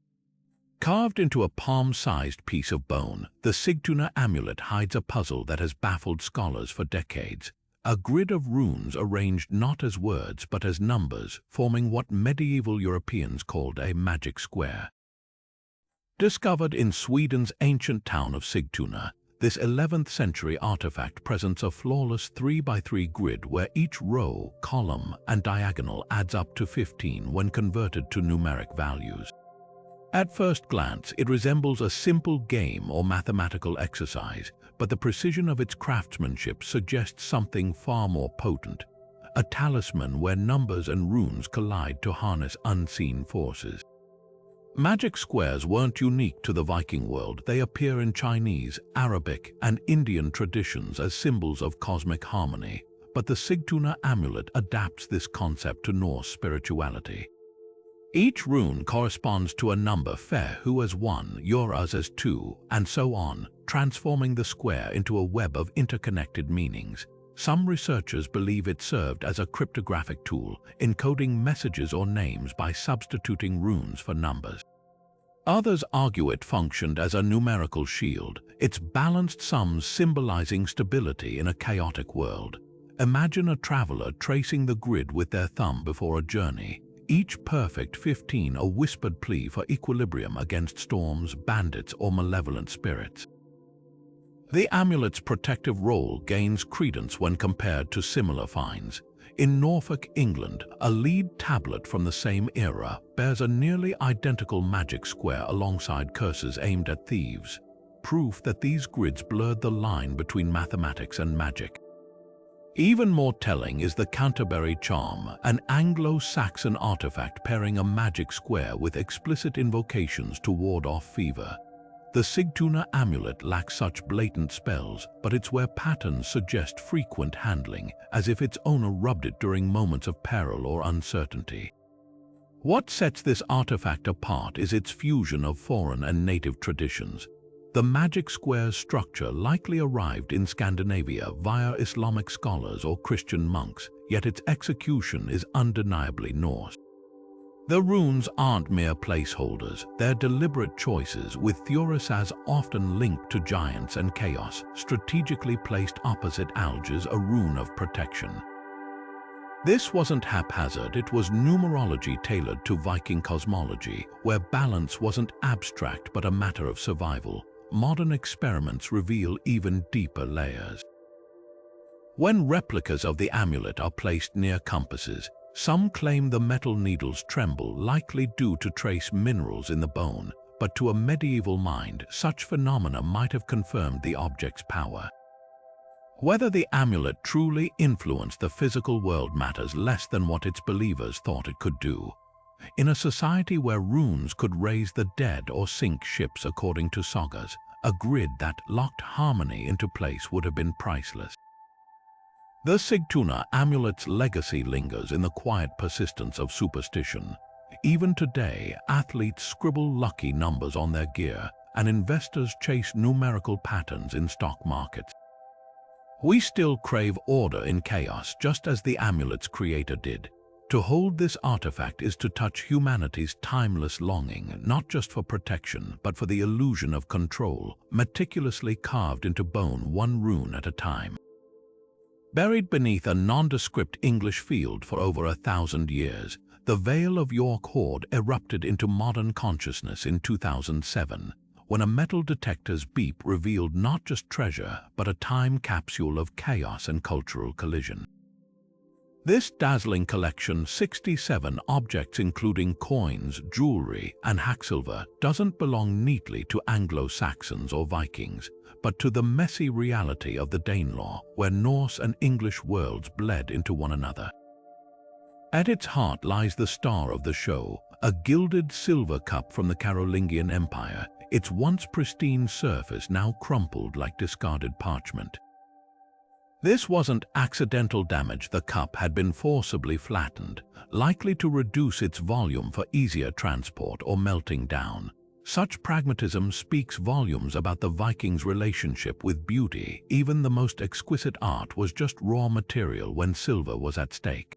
Carved into a palm-sized piece of bone, the Sigtuna amulet hides a puzzle that has baffled scholars for decades. a grid of runes arranged not as words but as numbers, forming what medieval Europeans called a magic square. Discovered in Sweden's ancient town of Sigtuna, this 11th century artifact presents a flawless 3x3 grid where each row, column, and diagonal adds up to 15 when converted to numeric values. At first glance, it resembles a simple game or mathematical exercise, but the precision of its craftsmanship suggests something far more potent, a talisman where numbers and runes collide to harness unseen forces. Magic squares weren't unique to the Viking world. They appear in Chinese, Arabic, and Indian traditions as symbols of cosmic harmony, but the Sigtuna amulet adapts this concept to Norse spirituality. Each rune corresponds to a number, Fehu as 1, Yoraz as 2, and so on, transforming the square into a web of interconnected meanings. Some researchers believe it served as a cryptographic tool, encoding messages or names by substituting runes for numbers. Others argue it functioned as a numerical shield, its balanced sums symbolizing stability in a chaotic world. Imagine a traveler tracing the grid with their thumb before a journey, each perfect 15 a whispered plea for equilibrium against storms, bandits, or malevolent spirits. The amulet's protective role gains credence when compared to similar finds. In Norfolk, England, a lead tablet from the same era bears a nearly identical magic square alongside curses aimed at thieves, proof that these grids blurred the line between mathematics and magic. Even more telling is the Canterbury Charm, an Anglo-Saxon artifact pairing a magic square with explicit invocations to ward off fever. The Sigtuna amulet lacks such blatant spells, but it's where patterns suggest frequent handling, as if its owner rubbed it during moments of peril or uncertainty. What sets this artifact apart is its fusion of foreign and native traditions. The magic square's structure likely arrived in Scandinavia via Islamic scholars or Christian monks, yet its execution is undeniably Norse. The runes aren't mere placeholders, they're deliberate choices, with Thurisaz often linked to giants and chaos, strategically placed opposite Algiz, a rune of protection. This wasn't haphazard, it was numerology tailored to Viking cosmology, where balance wasn't abstract but a matter of survival. Modern experiments reveal even deeper layers. When replicas of the amulet are placed near compasses, some claim the metal needles tremble, likely due to trace minerals in the bone, but to a medieval mind, such phenomena might have confirmed the object's power. Whether the amulet truly influenced the physical world matters less than what its believers thought it could do. In a society where runes could raise the dead or sink ships according to sagas, a grid that locked harmony into place would have been priceless. The Sigtuna amulet's legacy lingers in the quiet persistence of superstition. Even today, athletes scribble lucky numbers on their gear, and investors chase numerical patterns in stock markets. We still crave order in chaos, just as the amulet's creator did. To hold this artifact is to touch humanity's timeless longing, not just for protection, but for the illusion of control, meticulously carved into bone, one rune at a time. Buried beneath a nondescript English field for over 1,000 years, the Vale of York hoard erupted into modern consciousness in 2007, when a metal detector's beep revealed not just treasure, but a time capsule of chaos and cultural collision. This dazzling collection, 67 objects including coins, jewelry, and hacksilver, doesn't belong neatly to Anglo-Saxons or Vikings, but to the messy reality of the Danelaw, where Norse and English worlds bled into one another. At its heart lies the star of the show, a gilded silver cup from the Carolingian Empire, its once pristine surface now crumpled like discarded parchment. This wasn't accidental damage. The cup had been forcibly flattened, likely to reduce its volume for easier transport or melting down. Such pragmatism speaks volumes about the Vikings' relationship with beauty. Even the most exquisite art was just raw material when silver was at stake.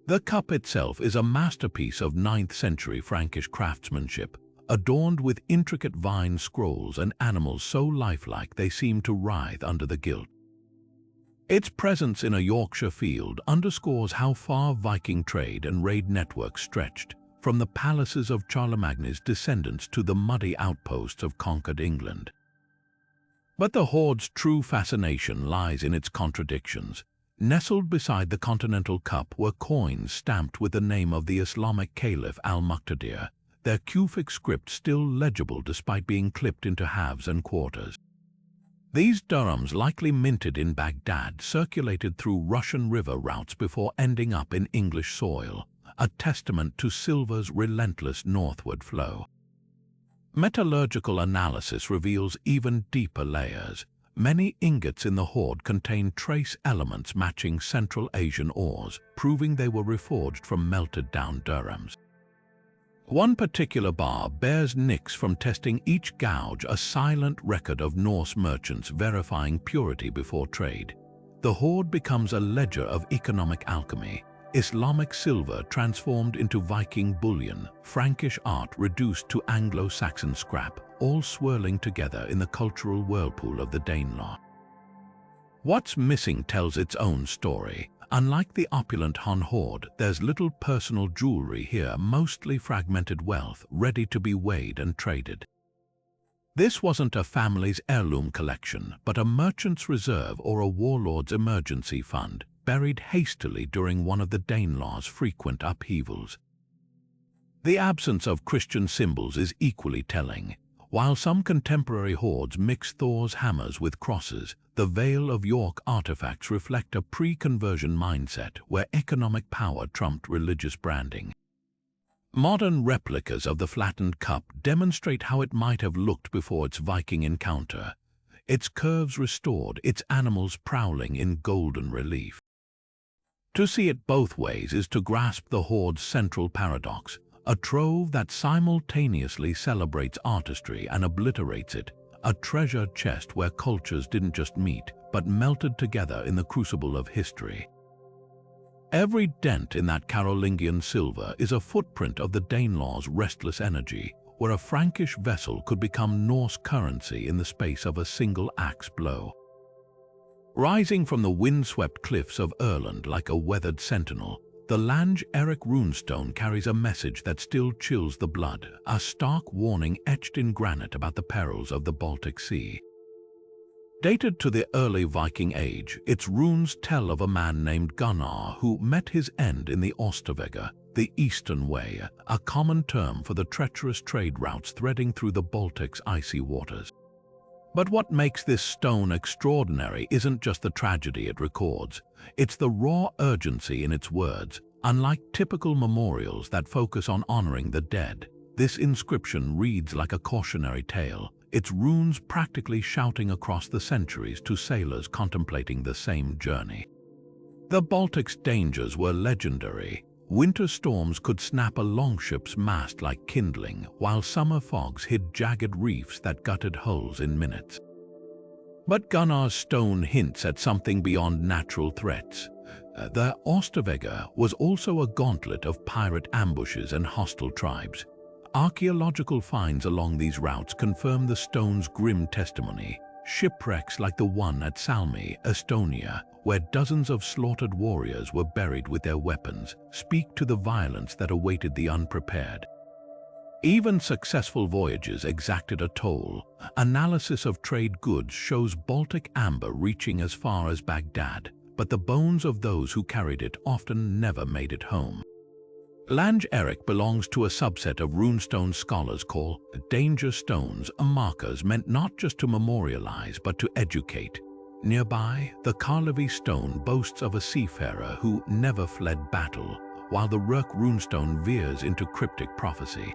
The cup itself is a masterpiece of 9th century Frankish craftsmanship, adorned with intricate vine scrolls and animals so lifelike they seem to writhe under the gilt. Its presence in a Yorkshire field underscores how far Viking trade and raid networks stretched, from the palaces of Charlemagne's descendants to the muddy outposts of conquered England. But the hoard's true fascination lies in its contradictions. Nestled beside the Continental Cup were coins stamped with the name of the Islamic Caliph al-Muqtadir, their Kufic script still legible despite being clipped into halves and quarters. These dirhams, likely minted in Baghdad, circulated through Russian river routes before ending up in English soil, a testament to silver's relentless northward flow. Metallurgical analysis reveals even deeper layers. Many ingots in the hoard contain trace elements matching Central Asian ores, proving they were reforged from melted-down dirhams. One particular bar bears nicks from testing each gouge, a silent record of Norse merchants verifying purity before trade. The hoard becomes a ledger of economic alchemy, Islamic silver transformed into Viking bullion, Frankish art reduced to Anglo-Saxon scrap, all swirling together in the cultural whirlpool of the Danelaw. What's missing tells its own story. Unlike the opulent Hun hoard, there's little personal jewelry here, mostly fragmented wealth, ready to be weighed and traded. This wasn't a family's heirloom collection, but a merchant's reserve or a warlord's emergency fund, buried hastily during one of the Danelaw's frequent upheavals. The absence of Christian symbols is equally telling. While some contemporary hoards mix Thor's hammers with crosses, the Vale of York artifacts reflect a pre-conversion mindset where economic power trumped religious branding. Modern replicas of the flattened cup demonstrate how it might have looked before its Viking encounter, its curves restored, its animals prowling in golden relief. To see it both ways is to grasp the hoard's central paradox, a trove that simultaneously celebrates artistry and obliterates it, a treasure chest where cultures didn't just meet, but melted together in the crucible of history. Every dent in that Carolingian silver is a footprint of the Danelaw's restless energy, where a Frankish vessel could become Norse currency in the space of a single axe blow. Rising from the windswept cliffs of Erland like a weathered sentinel, the Rök Runestone carries a message that still chills the blood, a stark warning etched in granite about the perils of the Baltic Sea. Dated to the early Viking Age, its runes tell of a man named Gunnar who met his end in the Oseberg, the Eastern Way, a common term for the treacherous trade routes threading through the Baltic's icy waters. But what makes this stone extraordinary isn't just the tragedy it records, it's the raw urgency in its words. Unlike typical memorials that focus on honoring the dead, this inscription reads like a cautionary tale, its runes practically shouting across the centuries to sailors contemplating the same journey. The Baltic's dangers were legendary. Winter storms could snap a longship's mast like kindling, while summer fogs hid jagged reefs that gutted hulls in minutes. But Gunnar's stone hints at something beyond natural threats. The Oseberg was also a gauntlet of pirate ambushes and hostile tribes. Archaeological finds along these routes confirm the stone's grim testimony. Shipwrecks like the one at Salmi, Estonia, where dozens of slaughtered warriors were buried with their weapons, speak to the violence that awaited the unprepared. Even successful voyages exacted a toll. Analysis of trade goods shows Baltic amber reaching as far as Baghdad, but the bones of those who carried it often never made it home. Erik belongs to a subset of runestone scholars called danger stones, markers meant not just to memorialize but to educate. Nearby, the Karlovi stone boasts of a seafarer who never fled battle, while the Rök Runestone veers into cryptic prophecy.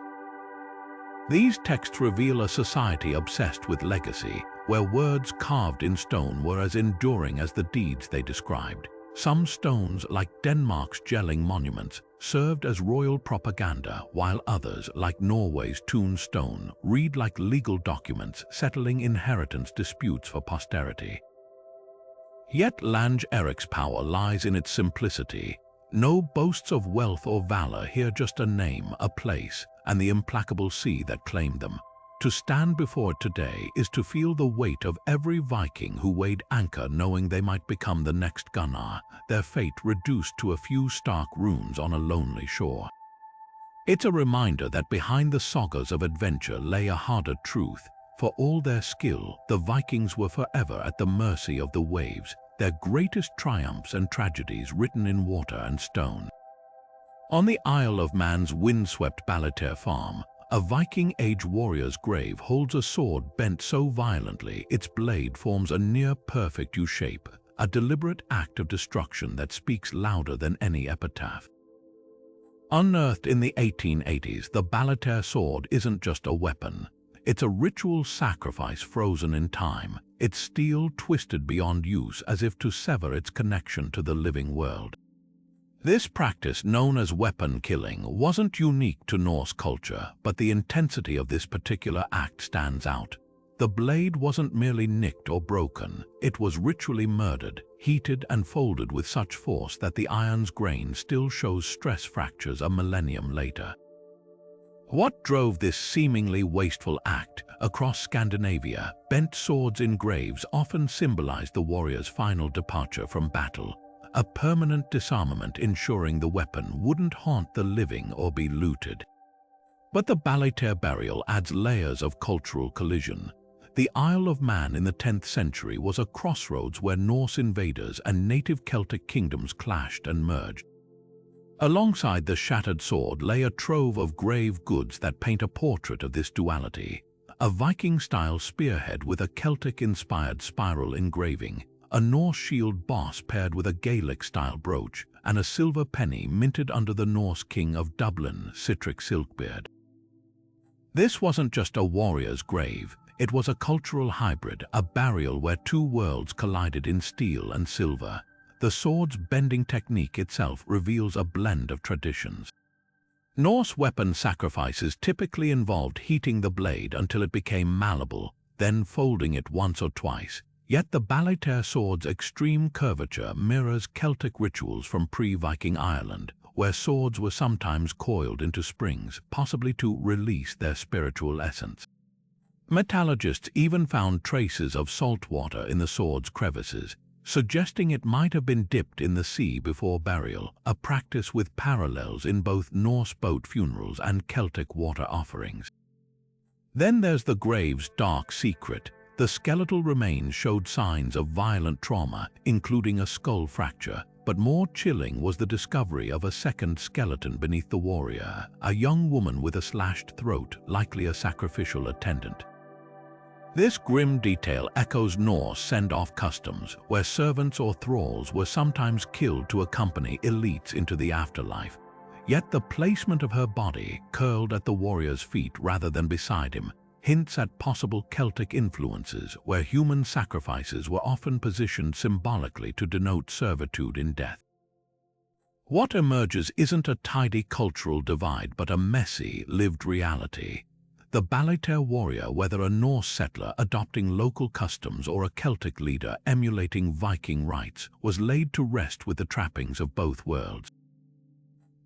These texts reveal a society obsessed with legacy, where words carved in stone were as enduring as the deeds they described. Some stones, like Denmark's Jelling monuments, served as royal propaganda, while others, like Norway's Tun stone, read like legal documents settling inheritance disputes for posterity. Yet Erik's power lies in its simplicity. No boasts of wealth or valor, here just a name, a place, and the implacable sea that claimed them. To stand before it today is to feel the weight of every Viking who weighed anchor knowing they might become the next Gunnar, their fate reduced to a few stark runes on a lonely shore. It's a reminder that behind the sagas of adventure lay a harder truth. For all their skill, the Vikings were forever at the mercy of the waves, their greatest triumphs and tragedies written in water and stone. On the Isle of Man's windswept Balliter farm, a Viking Age warrior's grave holds a sword bent so violently its blade forms a near-perfect U-shape, a deliberate act of destruction that speaks louder than any epitaph. Unearthed in the 1880s, the Balliter sword isn't just a weapon. It's a ritual sacrifice frozen in time, its steel twisted beyond use as if to sever its connection to the living world. This practice, known as weapon killing, wasn't unique to Norse culture, but the intensity of this particular act stands out. The blade wasn't merely nicked or broken, it was ritually murdered, heated and folded with such force that the iron's grain still shows stress fractures a millennium later. What drove this seemingly wasteful act? Across Scandinavia, bent swords in graves often symbolized the warrior's final departure from battle, a permanent disarmament ensuring the weapon wouldn't haunt the living or be looted. But the Balliter burial adds layers of cultural collision. The Isle of Man in the 10th century was a crossroads where Norse invaders and native Celtic kingdoms clashed and merged. Alongside the shattered sword lay a trove of grave goods that paint a portrait of this duality. A Viking-style spearhead with a Celtic-inspired spiral engraving, a Norse shield boss paired with a Gaelic-style brooch, and a silver penny minted under the Norse king of Dublin, Sihtric Silkbeard. This wasn't just a warrior's grave, it was a cultural hybrid, a burial where two worlds collided in steel and silver. The sword's bending technique itself reveals a blend of traditions. Norse weapon sacrifices typically involved heating the blade until it became malleable, then folding it once or twice. Yet the Balliter sword's extreme curvature mirrors Celtic rituals from pre-Viking Ireland, where swords were sometimes coiled into springs, possibly to release their spiritual essence. Metallurgists even found traces of salt water in the sword's crevices, suggesting it might have been dipped in the sea before burial, a practice with parallels in both Norse boat funerals and Celtic water offerings. Then there's the grave's dark secret. The skeletal remains showed signs of violent trauma, including a skull fracture, but more chilling was the discovery of a second skeleton beneath the warrior, a young woman with a slashed throat, likely a sacrificial attendant. This grim detail echoes Norse send-off customs, where servants or thralls were sometimes killed to accompany elites into the afterlife. Yet the placement of her body, curled at the warrior's feet rather than beside him, hints at possible Celtic influences where human sacrifices were often positioned symbolically to denote servitude in death. What emerges isn't a tidy cultural divide but a messy, lived reality. The Balliter warrior, whether a Norse settler adopting local customs or a Celtic leader emulating Viking rites, was laid to rest with the trappings of both worlds.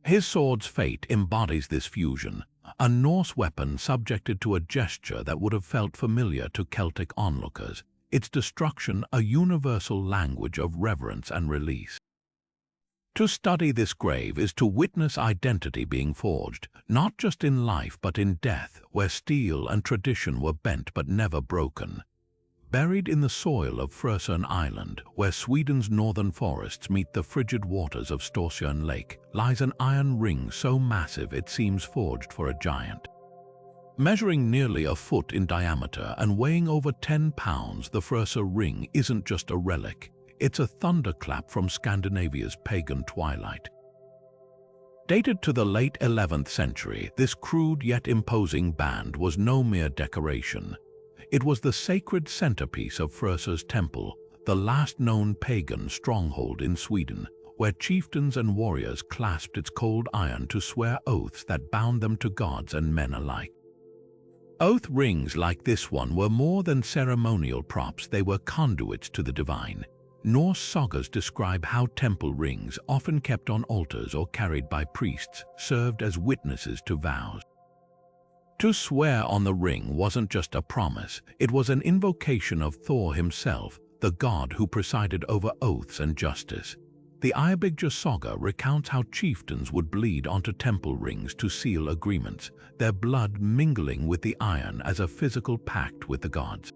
His sword's fate embodies this fusion, a Norse weapon subjected to a gesture that would have felt familiar to Celtic onlookers, its destruction a universal language of reverence and release. To study this grave is to witness identity being forged, not just in life but in death, where steel and tradition were bent but never broken. Buried in the soil of Frösön Island, where Sweden's northern forests meet the frigid waters of Storsjön Lake, lies an iron ring so massive it seems forged for a giant. Measuring nearly a foot in diameter and weighing over 10 pounds, the Frösön ring isn't just a relic, it's a thunderclap from Scandinavia's pagan twilight. Dated to the late 11th century, this crude yet imposing band was no mere decoration. It was the sacred centerpiece of Frösö's temple, the last known pagan stronghold in Sweden, where chieftains and warriors clasped its cold iron to swear oaths that bound them to gods and men alike. Oath rings like this one were more than ceremonial props, they were conduits to the divine. Norse sagas describe how temple rings, often kept on altars or carried by priests, served as witnesses to vows. To swear on the ring wasn't just a promise, it was an invocation of Thor himself, the god who presided over oaths and justice. The Eyjabygdja saga recounts how chieftains would bleed onto temple rings to seal agreements, their blood mingling with the iron as a physical pact with the gods.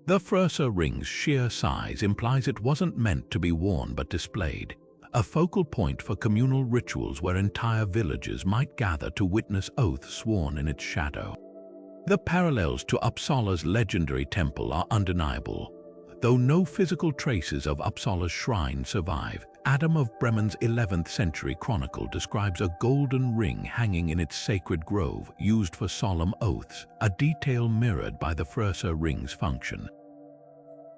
The Freyr ring's sheer size implies it wasn't meant to be worn but displayed, a focal point for communal rituals where entire villages might gather to witness oaths sworn in its shadow. The parallels to Uppsala's legendary temple are undeniable. Though no physical traces of Uppsala's shrine survive, Adam of Bremen's 11th century chronicle describes a golden ring hanging in its sacred grove used for solemn oaths, a detail mirrored by the Freyr ring's function.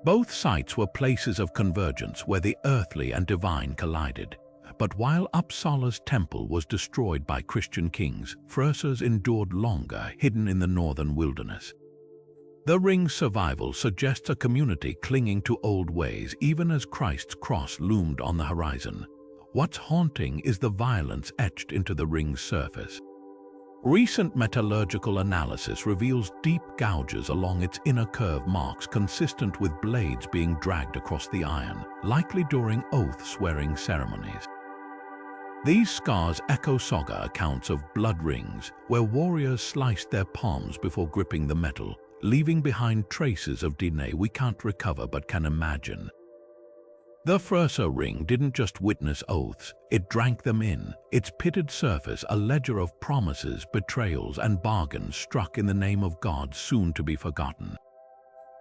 Both sites were places of convergence where the earthly and divine collided. But while Uppsala's temple was destroyed by Christian kings, Freyr's endured longer, hidden in the northern wilderness. The ring's survival suggests a community clinging to old ways even as Christ's cross loomed on the horizon. What's haunting is the violence etched into the ring's surface. Recent metallurgical analysis reveals deep gouges along its inner curve marks consistent with blades being dragged across the iron, likely during oath-swearing ceremonies. These scars echo saga accounts of blood rings, where warriors sliced their palms before gripping the metal, leaving behind traces of DNA we can't recover but can imagine. The Freyr ring didn't just witness oaths, it drank them in, its pitted surface a ledger of promises, betrayals, and bargains struck in the name of gods soon to be forgotten.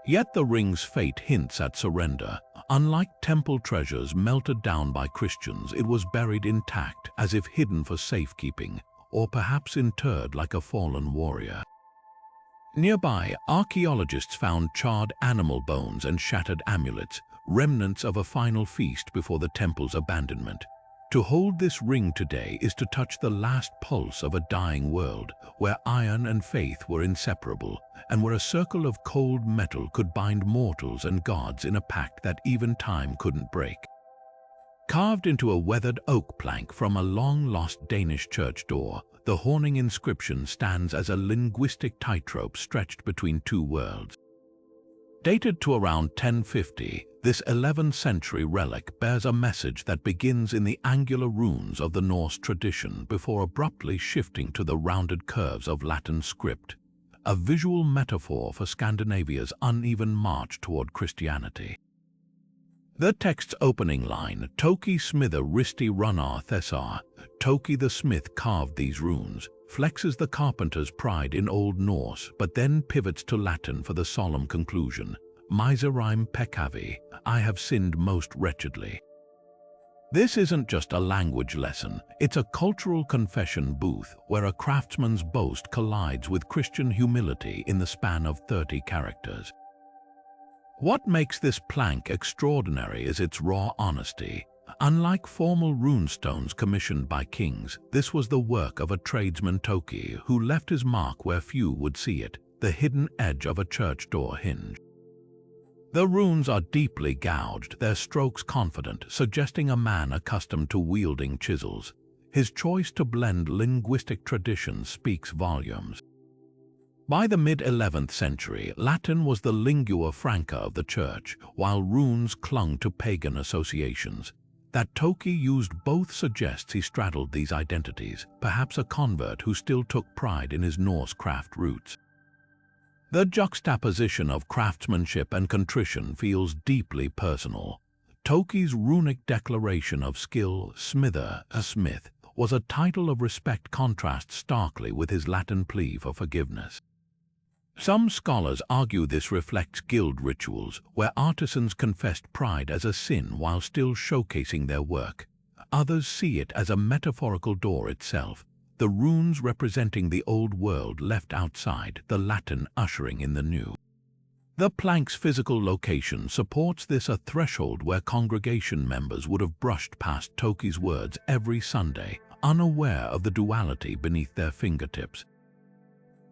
Yet the ring's fate hints at surrender. Unlike temple treasures melted down by Christians, it was buried intact, as if hidden for safekeeping, or perhaps interred like a fallen warrior. Nearby, archaeologists found charred animal bones and shattered amulets, remnants of a final feast before the temple's abandonment. To hold this ring today is to touch the last pulse of a dying world, where iron and faith were inseparable, and where a circle of cold metal could bind mortals and gods in a pact that even time couldn't break. Carved into a weathered oak plank from a long-lost Danish church door, the Horning inscription stands as a linguistic tightrope stretched between two worlds. Dated to around 1050, this 11th century relic bears a message that begins in the angular runes of the Norse tradition before abruptly shifting to the rounded curves of Latin script, a visual metaphor for Scandinavia's uneven march toward Christianity. The text's opening line, Toki smither risti runnar thessar, Toki the smith carved these runes, flexes the carpenter's pride in Old Norse, but then pivots to Latin for the solemn conclusion, Miserime peccavi, I have sinned most wretchedly. This isn't just a language lesson, it's a cultural confession booth where a craftsman's boast collides with Christian humility in the span of 30 characters. What makes this plank extraordinary is its raw honesty. Unlike formal runestones commissioned by kings, this was the work of a tradesman Toki who left his mark where few would see it, the hidden edge of a church door hinge. The runes are deeply gouged, their strokes confident, suggesting a man accustomed to wielding chisels. His choice to blend linguistic traditions speaks volumes. By the mid-11th century, Latin was the lingua franca of the church, while runes clung to pagan associations. That Toki used both suggests he straddled these identities, perhaps a convert who still took pride in his Norse craft roots. The juxtaposition of craftsmanship and contrition feels deeply personal. Toki's runic declaration of skill, smither, a smith, was a title of respect contrasts starkly with his Latin plea for forgiveness. Some scholars argue this reflects guild rituals, where artisans confessed pride as a sin while still showcasing their work. Others see it as a metaphorical door itself, the runes representing the old world left outside, the Latin ushering in the new. The plank's physical location supports this, a threshold where congregation members would have brushed past Toki's words every Sunday, unaware of the duality beneath their fingertips.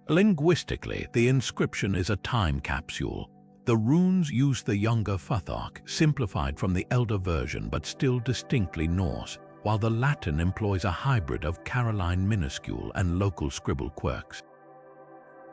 Linguistically, the inscription is a time capsule. The runes use the younger Futhark, simplified from the elder version but still distinctly Norse, while the Latin employs a hybrid of Caroline minuscule and local scribble quirks.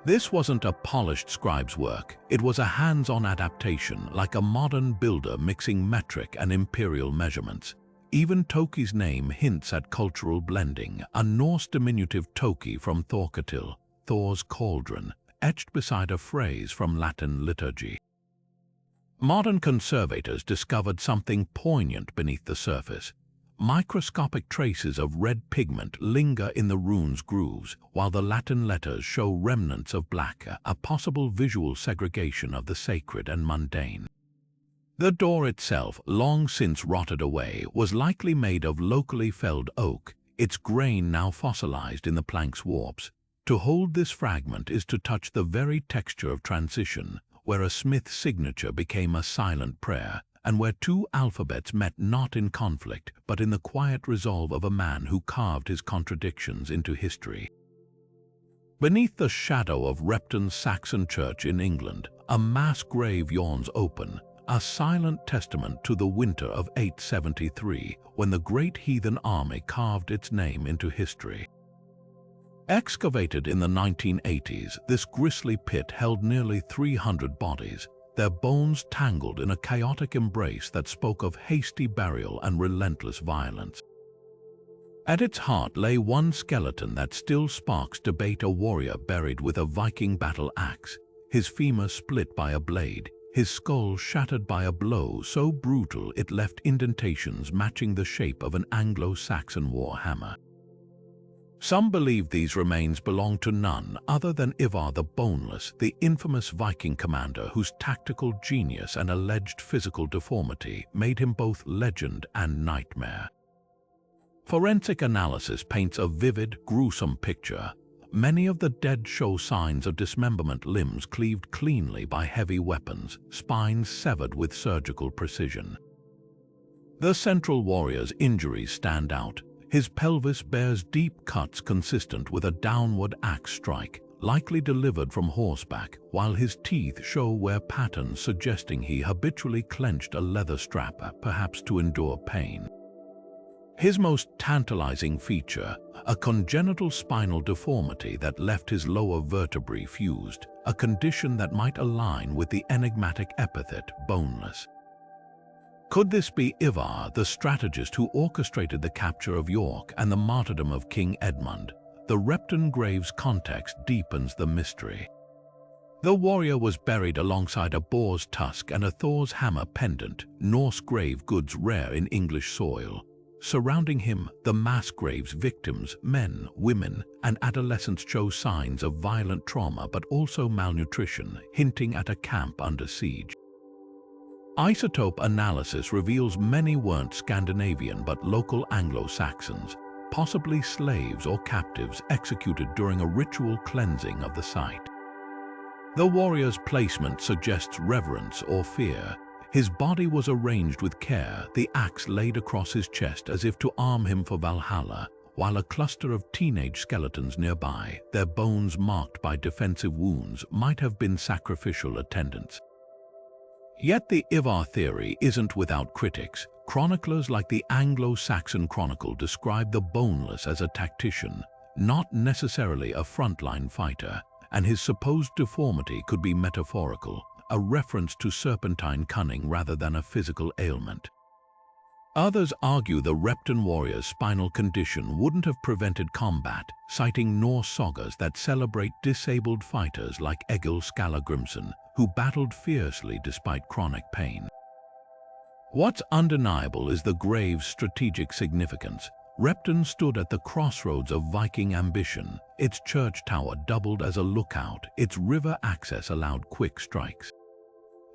This wasn't a polished scribe's work, it was a hands-on adaptation, like a modern builder mixing metric and imperial measurements. Even Toki's name hints at cultural blending, a Norse diminutive Toki from Thorketil, Thor's cauldron, etched beside a phrase from Latin liturgy. Modern conservators discovered something poignant beneath the surface. Microscopic traces of red pigment linger in the rune's grooves, while the Latin letters show remnants of black, a possible visual segregation of the sacred and mundane. The door itself, long since rotted away, was likely made of locally felled oak, its grain now fossilized in the plank's warps. To hold this fragment is to touch the very texture of transition, where a smith's signature became a silent prayer, and where two alphabets met not in conflict, but in the quiet resolve of a man who carved his contradictions into history. Beneath the shadow of Repton's Saxon church in England, a mass grave yawns open, a silent testament to the winter of 873, when the great heathen army carved its name into history. Excavated in the 1980s, this grisly pit held nearly 300 bodies, their bones tangled in a chaotic embrace that spoke of hasty burial and relentless violence. At its heart lay one skeleton that still sparks debate: a warrior buried with a Viking battle axe, his femur split by a blade, his skull shattered by a blow so brutal it left indentations matching the shape of an Anglo-Saxon war hammer. Some believe these remains belong to none other than Ivar the Boneless, the infamous Viking commander whose tactical genius and alleged physical deformity made him both legend and nightmare. Forensic analysis paints a vivid, gruesome picture. Many of the dead show signs of dismemberment, limbs cleaved cleanly by heavy weapons, spines severed with surgical precision. The central warrior's injuries stand out. His pelvis bears deep cuts consistent with a downward axe strike, likely delivered from horseback, while his teeth show wear patterns suggesting he habitually clenched a leather strap, perhaps to endure pain. His most tantalizing feature, a congenital spinal deformity that left his lower vertebrae fused, a condition that might align with the enigmatic epithet boneless. Could this be Ivar, the strategist who orchestrated the capture of York and the martyrdom of King Edmund? The Repton grave's context deepens the mystery. The warrior was buried alongside a boar's tusk and a Thor's hammer pendant, Norse grave goods rare in English soil. Surrounding him, the mass grave's victims, men, women, and adolescents, show signs of violent trauma but also malnutrition, hinting at a camp under siege. Isotope analysis reveals many weren't Scandinavian but local Anglo-Saxons, possibly slaves or captives executed during a ritual cleansing of the site. The warrior's placement suggests reverence or fear. His body was arranged with care, the axe laid across his chest as if to arm him for Valhalla, while a cluster of teenage skeletons nearby, their bones marked by defensive wounds, might have been sacrificial attendants. Yet the Ivar theory isn't without critics. Chroniclers like the Anglo-Saxon Chronicle describe the Boneless as a tactician, not necessarily a frontline fighter, and his supposed deformity could be metaphorical, a reference to serpentine cunning rather than a physical ailment. Others argue the Repton warrior's spinal condition wouldn't have prevented combat, citing Norse sagas that celebrate disabled fighters like Egil Skallagrimsson, who battled fiercely despite chronic pain. What's undeniable is the grave's strategic significance. Repton stood at the crossroads of Viking ambition. Its church tower doubled as a lookout, its river access allowed quick strikes.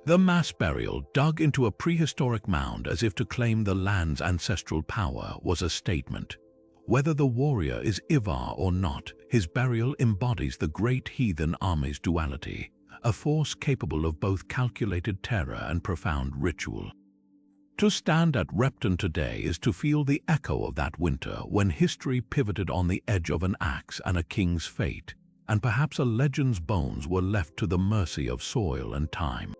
The mass burial, dug into a prehistoric mound as if to claim the land's ancestral power, was a statement. Whether the warrior is Ivar or not, his burial embodies the great heathen army's duality, a force capable of both calculated terror and profound ritual. To stand at Repton today is to feel the echo of that winter when history pivoted on the edge of an axe and a king's fate, and perhaps a legend's bones were left to the mercy of soil and time.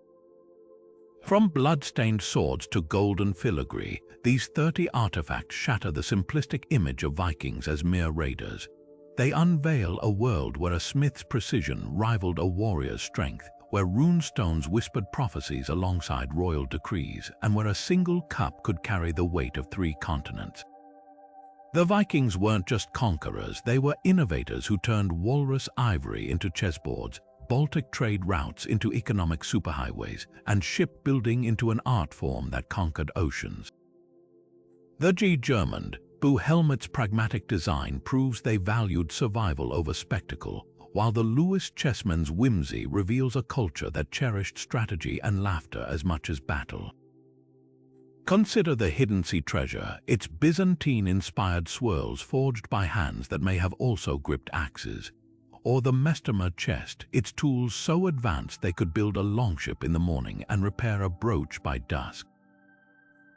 From blood-stained swords to golden filigree, these 30 artifacts shatter the simplistic image of Vikings as mere raiders. They unveil a world where a smith's precision rivaled a warrior's strength, where rune stones whispered prophecies alongside royal decrees, and where a single cup could carry the weight of 3 continents. The Vikings weren't just conquerors, they were innovators who turned walrus ivory into chessboards, Baltic trade routes into economic superhighways, and shipbuilding into an art form that conquered oceans. The Gjermundbu helmet's pragmatic design proves they valued survival over spectacle, while the Lewis Chessmen's whimsy reveals a culture that cherished strategy and laughter as much as battle. Consider the hidden sea treasure, its Byzantine-inspired swirls forged by hands that may have also gripped axes, or the Mestema chest, its tools so advanced they could build a longship in the morning and repair a brooch by dusk.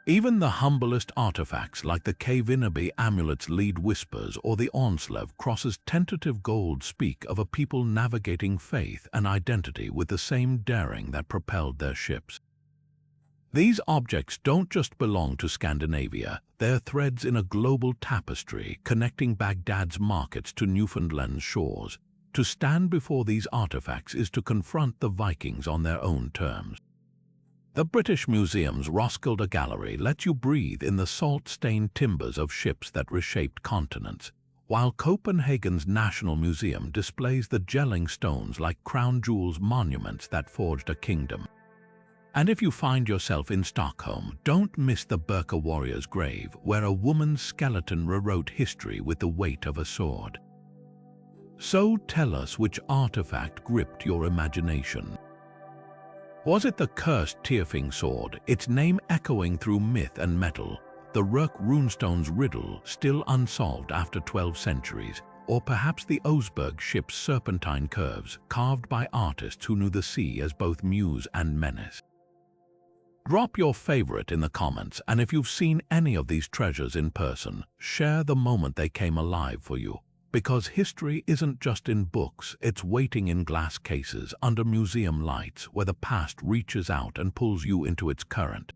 Even the humblest artifacts like the Gjermundbu amulet's lead whispers or the Onslev cross's tentative gold speak of a people navigating faith and identity with the same daring that propelled their ships. These objects don't just belong to Scandinavia, they're threads in a global tapestry connecting Baghdad's markets to Newfoundland's shores. To stand before these artifacts is to confront the Vikings on their own terms. The British Museum's Roskilde Gallery lets you breathe in the salt-stained timbers of ships that reshaped continents, while Copenhagen's National Museum displays the gelling stones like crown jewels monuments that forged a kingdom. And if you find yourself in Stockholm, don't miss the Birka warrior's grave, where a woman's skeleton rewrote history with the weight of a sword. So tell us, which artifact gripped your imagination? Was it the cursed Tyrfing sword, its name echoing through myth and metal, the Rök Runestone's riddle still unsolved after 12 centuries, or perhaps the Oseberg ship's serpentine curves carved by artists who knew the sea as both muse and menace? Drop your favorite in the comments, and if you've seen any of these treasures in person, share the moment they came alive for you. Because history isn't just in books, it's waiting in glass cases under museum lights where the past reaches out and pulls you into its current.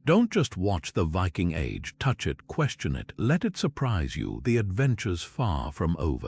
Don't just watch the Viking Age, touch it, question it, let it surprise you. The adventure's far from over.